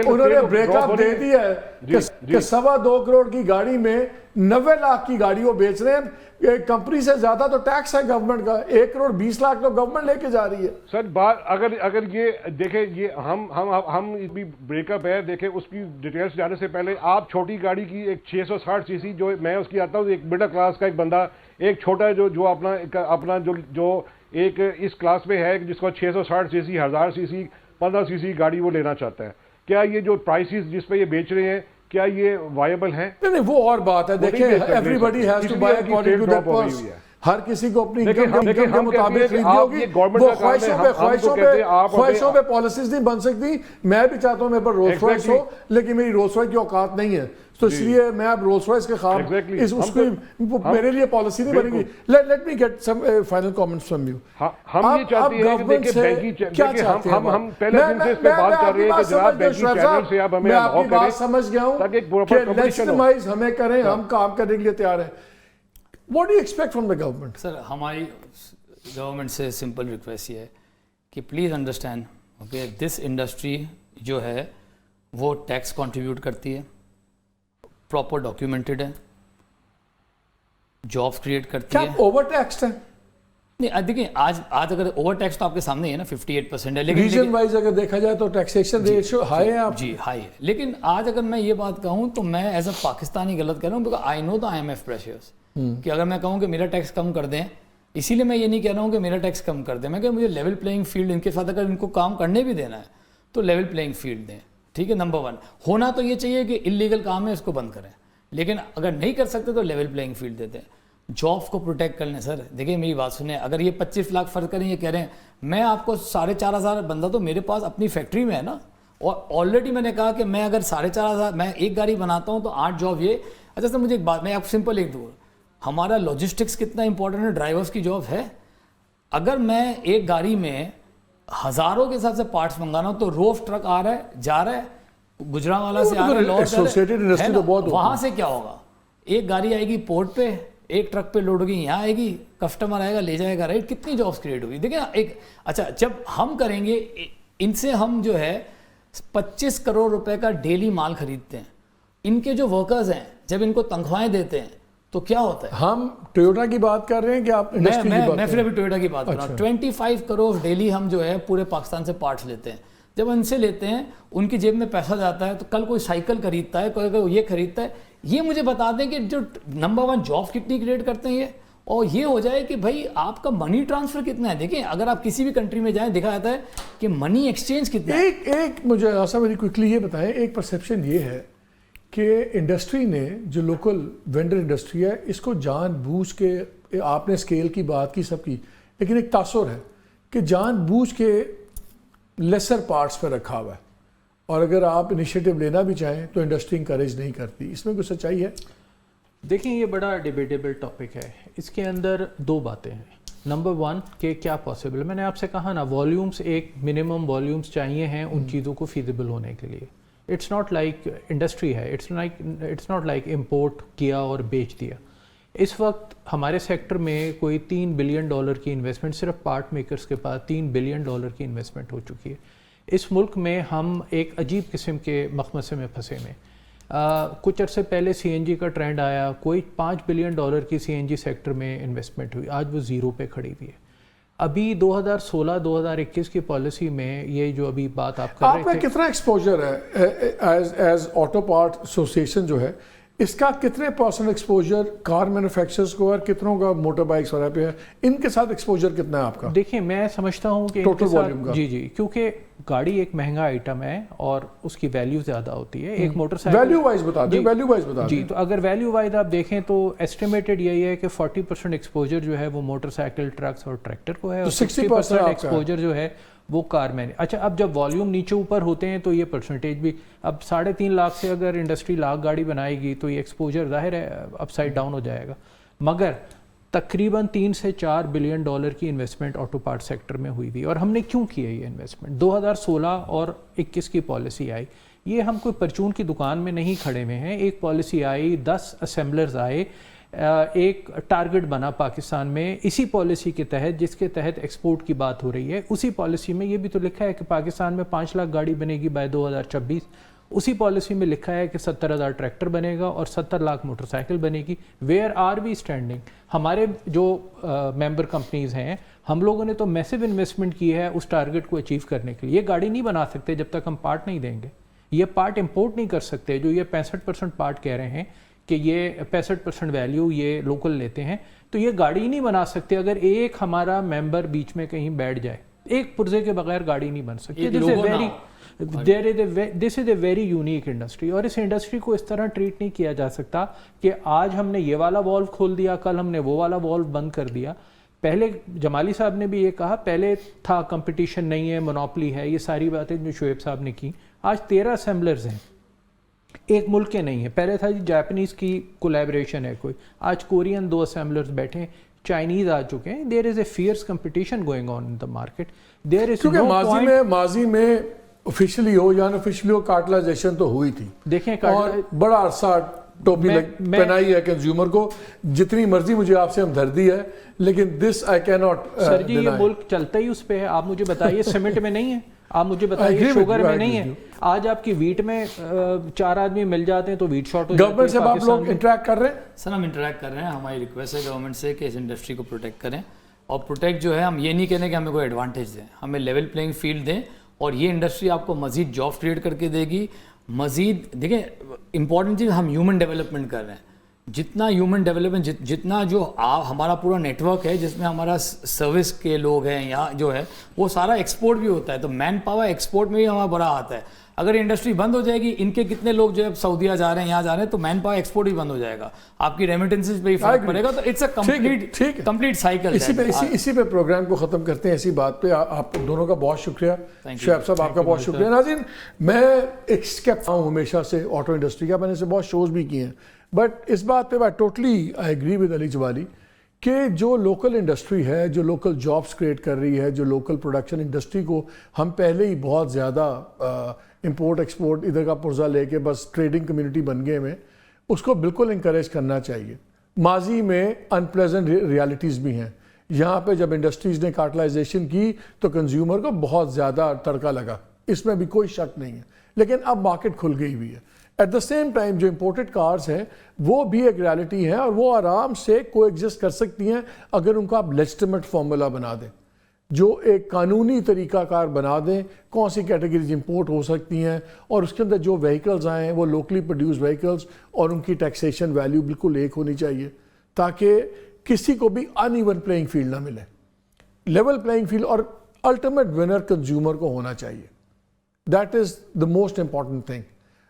انہوں نے بریک اپ دے دیا ہے کہ 2.25 کروڑ کی گاڑی میں 90 لاکھ کی گاڑی وہ بیچ رہے ہیں. کمپنی سے زیادہ تو ٹیکس ہے گورنمنٹ کا, 1 کروڑ 20 لاکھ تو گورنمنٹ لے کے جا رہی ہے. سر بات اگر یہ دیکھیں, یہ ہم بھی بریک اپ ہے, دیکھیں اس کی ڈیٹیلز جانے سے پہلے آپ چھوٹی گاڑی کی ایک 660 سی سی جو میں اس کی آتا ہوں, ایک مڈل کلاس کا ایک بندہ, ایک چھوٹا جو اپنا جو ایک اس کلاس میں ہے جس کو 660 سی سی 1000 سی سی 15 سی سی گاڑی وہ لینا چاہتا ہے, کیا یہ جو پرائسز جس پہ یہ بیچ رہے ہیں کیا یہ وائبل ہیں؟ نہیں وہ اور بات ہے. دیکھیں everybody has to buy according to that purse. ہر کسی کو اپنی انکم کے مطابق خریدنی ہوگی. وہ خواہشوں پہ پالیسیز نہیں بن سکتی. میں بھی چاہتا ہوں میرے پر رولز رائس ہو, لیکن میری رولز رائس کی اوقات نہیں ہے, تو اس لیے میں اب رولز رائس کے خلاف اس کو میرے لیے پالیسی نہیں بنے گی. Let me get some final comments from you. ہم یہ چاہتے ہیں کہ دیکھیں بینکنگ کیا چاہتے ہیں, ہم پہلے دن سے اس پہ بات کر رہے ہیں کہ جناب بینکنگ چینل سے اب ہمیں آپ کی بات سمجھ گیا ہوں کہ لیجٹمائز ہمیں کریں, ہم کام کرنے کے لیے تیار ہیں. What do you expect from the government? سر ہماری گورنمنٹ سے سمپل ریکویسٹ یہ ہے کہ please understand okay this industry جو ہے وہ ٹیکس کنٹریبیوٹ کرتی ہے, پراپر ڈاکیومنٹڈ ہے, جابس کریٹ کرتی ہے. کیا اوور ٹیکسڈ ہے؟ نہیں دیکھیں آج اگر اوور ٹیکس تو آپ کے سامنے ہے نا 58% ہے, لیکن ریجن وائز اگر دیکھا جائے تو ٹیکسیشن ریشو ہائی ہے آپ جی ہائی ہے. لیکن آج اگر میں یہ بات کہوں تو میں ایز اے پاکستانی غلط کہہ رہا ہوں, because I know the IMF pressures کہ اگر میں کہوں کہ میرا ٹیکس کم کر دیں, اسی لیے میں یہ نہیں کہہ رہا ہوں کہ میرا ٹیکس کم کر دیں, میں کہ مجھے لیول پلینگ فیلڈ ان کے ساتھ اگر ان کو کام کرنے بھی دینا ہے تو لیول پلینگ فیلڈ دیں. ٹھیک ہے, نمبر 1 ہونا تو یہ چاہیے کہ انلیگل کام ہے اس کو بند کریں, لیکن اگر نہیں کر سکتے تو لیول پلینگ فیلڈ دیتے ہیں. جابس کو پروٹیکٹ کر لیں. سر دیکھیں میری بات سنیں, اگر یہ 25 لاکھ فرض کریں, یہ کہہ رہے ہیں میں آپ کو 4,500 بندہ تو میرے پاس اپنی فیکٹری میں ہے نا, اور آلریڈی میں نے کہا کہ میں اگر 4,500 میں ایک گاڑی بناتا ہوں تو 8 جاب یہ. اچھا سر مجھے ایک بات, میں آپ سمپل ایک دوں, ہمارا لاجسٹکس کتنا امپورٹنٹ ہے, ڈرائیورس کی جاب ہے. اگر میں ایک گاڑی میں ہزاروں کے حساب سے پارٹس منگانا ہوں تو روف ٹرک آ رہا ہے جا رہا ہے, گجرانوالہ سے آ رہا ہے, وہاں سے کیا ہوگا, ایک گاڑی آئے گی پورٹ پہ, ایک ٹرک پہ لوڈ ہوگی, یہاں آئے گی, کسٹمر آئے گا لے جائے گا, رائٹ. کتنی جابس کریٹ ہوگی دیکھیں ایک. اچھا جب ہم کریں گے ان سے, ہم جو ہے 25 کروڑ روپے کا ڈیلی مال خریدتے ہیں, ان کے جو ورکرز ہیں جب ان کو تنخواہیں دیتے ہیں تو کیا ہوتا ہے. ہم ٹویوٹا کی بات کر رہے ہیں کہ آپ میں پھر ابھی ٹویوٹا کی بات کر رہا ہوں. 25 کروڑ ڈیلی ہم جو ہے پورے پاکستان سے پارٹس لیتے ہیں, جب ان سے لیتے ہیں ان کی جیب میں پیسہ جاتا ہے, تو کل کوئی سائیکل خریدتا ہے, کوئی یہ خریدتا ہے. یہ مجھے بتا دیں کہ جو نمبر 1 جاب کتنی کریٹ کرتے ہیں یہ, اور یہ ہو جائے کہ بھائی آپ کا منی ٹرانسفر کتنا ہے. دیکھیں اگر آپ کسی بھی کنٹری میں جائیں دکھا جاتا ہے کہ منی ایکسچینج کتنا ہے. ایک مجھے آصف علی کوئکلی یہ بتائیں, ایک پرسیپشن یہ ہے کہ انڈسٹری نے جو لوکل وینڈر انڈسٹری ہے اس کو جان بوجھ کے, آپ نے اسکیل کی بات کی سب کی, لیکن ایک تاثر ہے کہ جان بوجھ کے لیسر پارٹس پہ رکھا ہوا ہے, اور اگر آپ انیشیٹو لینا بھی چاہیں تو انڈسٹری انکریج نہیں کرتی. اس میں کوئی سچائی ہے؟ دیکھیں یہ بڑا ڈیبیٹیبل ٹاپک ہے. اس کے اندر 2 باتیں ہیں. نمبر 1 کہ کیا پاسبل ہے. میں نے آپ سے کہا نا والیومس, ایک منیمم والیومس چاہیے ہیں ان چیزوں کو فیزیبل ہونے کے لیے. اٹس ناٹ لائک انڈسٹری ہے, اٹس ناٹ لائک امپورٹ کیا اور بیچ دیا. اس وقت ہمارے سیکٹر میں کوئی $3 بلین کی انویسٹمنٹ, صرف پارٹ میکرز کے پاس $3 بلین کی انویسٹمنٹ ہو چکی ہے. اس ملک میں ہم ایک عجیب قسم کے مخمصے میں پھنسے میں. کچھ عرصے پہلے سی این جی کا ٹرینڈ آیا, کوئی $5 بلین کی سی این جی سیکٹر میں انویسٹمنٹ ہوئی, آج وہ 0 پہ کھڑی ہوئی ہے. ابھی 2016-2021 کی پالیسی میں یہ جو ابھی بات آپ کر رہے تھے, آپ کا کتنا ایکسپوجر ہے ایز آٹو پارٹ ایسوسیشن جو ہے, اس کا کتنے % ایکسپوجر کار مینوفیکچررز کو اور کتنوں کا موٹر بائکس وغیرہ پہ ہے, ان کے ساتھ ایکسپوجر کتنا ہے آپ کا؟ دیکھیں میں سمجھتا ہوں کہ ٹوٹل والیوم کا, جی کیونکہ گاڑی ایک مہنگا آئٹم ہے اور اس کی ویلیو زیادہ ہوتی ہے. ایک موٹر سائیکل ویلیو وائز بتا دیں, ویلیو وائز بتا دیں. جی تو اگر ویلیو وائز آپ دیکھیں تو ایسٹیمیٹڈ یہی ہے کہ 40% ایکسپوجر جو ہے وہ موٹر سائیکل, ٹرکس اور ٹریکٹر کو ہے, اور 60% ایکسپوجر جو ہے وہ کار میں. اچھا اب جب والیوم نیچے اوپر ہوتے ہیں تو یہ پرسنٹیج بھی, اب 3.5 لاکھ سے اگر انڈسٹری لاکھ گاڑی بنائے گی تو یہ ایکسپوجر ظاہر ہے اپ سائڈ ڈاؤن ہو جائے گا. مگر تقریباً $3 سے $4 بلین کی انویسٹمنٹ آٹو پارٹ سیکٹر میں ہوئی تھی. اور ہم نے کیوں کی ہے یہ انویسٹمنٹ؟ 2016 اور 21 کی پالیسی آئی, یہ ہم کوئی پرچون کی دکان میں نہیں کھڑے ہوئے ہیں. ایک پالیسی آئی, 10 اسمبلرز آئے, ایک ٹارگٹ بنا پاکستان میں اسی پالیسی کے تحت جس کے تحت ایکسپورٹ کی بات ہو رہی ہے. اسی پالیسی میں یہ بھی تو لکھا ہے کہ پاکستان میں 5 لاکھ گاڑی بنے گی بائی 2026. اسی پالیسی میں لکھا ہے کہ 70,000 ٹریکٹر بنے گا اور 70 لاکھ موٹر سائیکل بنے گی. Where are we standing? ہمارے جو ممبر کمپنیز ہیں, ہم لوگوں نے تو میسو انویسٹمنٹ کی ہے اس ٹارگٹ کو اچیو کرنے کے لیے. یہ گاڑی نہیں بنا سکتے جب تک ہم پارٹ نہیں دیں گے. یہ پارٹ امپورٹ نہیں کر سکتے. جو یہ 65% پارٹ کہہ رہے ہیں کہ یہ 65% ویلیو یہ لوکل لیتے ہیں, تو یہ گاڑی نہیں بنا سکتے اگر ایک ہمارا ممبر بیچ میں کہیں بیٹھ جائے. ایک پرزے کے بغیر گاڑی نہیں بن سکتی. دس از اے ویری یونیک انڈسٹری, اور اس انڈسٹری کو اس طرح ٹریٹ نہیں کیا جا سکتا کہ آج ہم نے یہ والا والو کھول دیا, کل ہم نے وہ والا والو بند کر دیا. پہلے جمالی صاحب نے بھی یہ کہا, پہلے تھا کمپٹیشن نہیں ہے, مونوپلی ہے, یہ ساری باتیں جو شعیب صاحب نے کی. آج 13 اسمبلرز ہیں, ایک ملک کے نہیں ہے. پہلے تھا جی جاپنیز کی کولیبریشن ہے کوئی, آج کورین 2 اسمبلرز بیٹھے ہیں, چائنیز آ چکے ہیں. There is a fierce competition going on in the market. There is کیونکہ ماضی میں آفیشلی ہو یا انآفیشلی ہو کارٹلائزیشن تو ہوئی تھی. دیکھیں اور بڑا عرصہ ٹوپی پہنائی ہے کنزیومر کو, جتنی مرضی مجھے آپ سے ہمدردی ہے, لیکن دس آئی کی ناٹ. سر جی یہ ملک چلتا ہی اس پہ ہے. آپ مجھے بتائیے سیمنٹ میں نہیں ہے, آپ مجھے بتائیے شوگر میں نہیں ہے. آج آپ کی ویٹ میں 4 آدمی مل جاتے ہیں تو ویٹ شارٹ ہو جاتی ہے. گورنمنٹ سے آپ لوگ انٹریکٹ کر رہے ہیں؟ سر ہم انٹریکٹ کر رہے ہیں. ہماری ریکویسٹ ہے گورنمنٹ سے کہ اس انڈسٹری کو پروٹیکٹ کریں, اور پروٹیکٹ جو ہے ہم یہ نہیں کہنے کہ ہمیں کوئی ایڈوانٹیج دیں, ہمیں لیول پلینگ فیلڈ دیں, اور یہ انڈسٹری آپ کو مزید جاب کریٹ کر کے دے گی. مزید دیکھیں امپورٹنٹ چیز ہم ہیومن ڈیولپمنٹ کر رہے ہیں. جتنا ہیومن ڈیولپمنٹ, جتنا جو ہمارا پورا نیٹ ورک ہے جس میں ہمارا سروس کے لوگ ہیں یا جو ہے وہ سارا ایکسپورٹ بھی ہوتا ہے, تو مین پاور ایکسپورٹ میں بھی ہمارا بڑا آتا ہے. اگر انڈسٹری بند ہو جائے گی, ان کے کتنے لوگ جو ہے سعودیہ جا رہے ہیں, یہاں جا رہے ہیں, تو مین پاور ایکسپورٹ بھی بند ہو جائے گا, آپ کی ریمیٹنسز پہ ہی فرق پڑے گا. تو اٹس اے کمپلیٹ سائیکل. اسی پہ پروگرام کو ختم کرتے ہیں. اسی بات پہ آپ دونوں کا بہت شکریہ. شعیب صاحب آپ کا بہت شکریہ. ناظرین میں ایک اسکیپٹ ہوں ہمیشہ سے آٹو انڈسٹری کا, میں نے سے بہت شوز بھی کیے ہیں, بٹ اس بات پہ میں ٹوٹلی آئی ایگری ود علی جوالی کہ جو لوکل انڈسٹری ہے, جو لوکل جابس کریٹ کر رہی ہے, جو لوکل پروڈکشن انڈسٹری کو ہم پہلے ہی بہت زیادہ امپورٹ ایکسپورٹ ادھر کا پرزہ لے کے بس ٹریڈنگ کمیونٹی بن گئے میں, اس کو بالکل انکریج کرنا چاہیے. ماضی میں انپلیزنٹ ریالٹیز بھی ہیں. یہاں پہ جب انڈسٹریز نے کارٹلائزیشن کی تو کنزیومر کو بہت زیادہ تڑکا لگا, اس میں بھی کوئی شک نہیں ہے, لیکن اب مارکیٹ کھل گئی ہوئی ہے. ایٹ دا سیم ٹائم جو امپورٹڈ کارز ہیں وہ بھی ایک ریالٹی ہے, اور وہ آرام سے کو ایگزسٹ کر سکتی ہیں اگر ان کو آپ لیجٹیمیٹ فارمولا بنا دیں. جو ایک قانونی طریقہ کار بنا دیں کون سی کیٹیگریز امپورٹ ہو سکتی ہیں اور اس کے اندر جو وہیکلز آئیں وہ لوکلی پروڈیوس وہیکلز اور ان کی ٹیکسیشن ویلیو بالکل ایک ہونی چاہیے تاکہ کسی کو بھی ان ایون پلینگ فیلڈ نہ ملے, لیول پلینگ فیلڈ, اور الٹیمیٹ ونر کنزیومر کو ہونا چاہیے. That is the most important thing.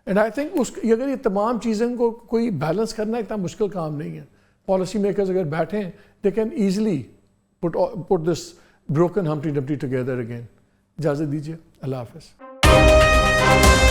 And I think اگر یہ تمام چیزیں کو کوئی بیلنس کرنا اتنا مشکل کام نہیں ہے. پالیسی میکرز اگر بیٹھیں they can easily put this broken Humpty Dumpty together again. اجازت دیجیے, اللہ حافظ.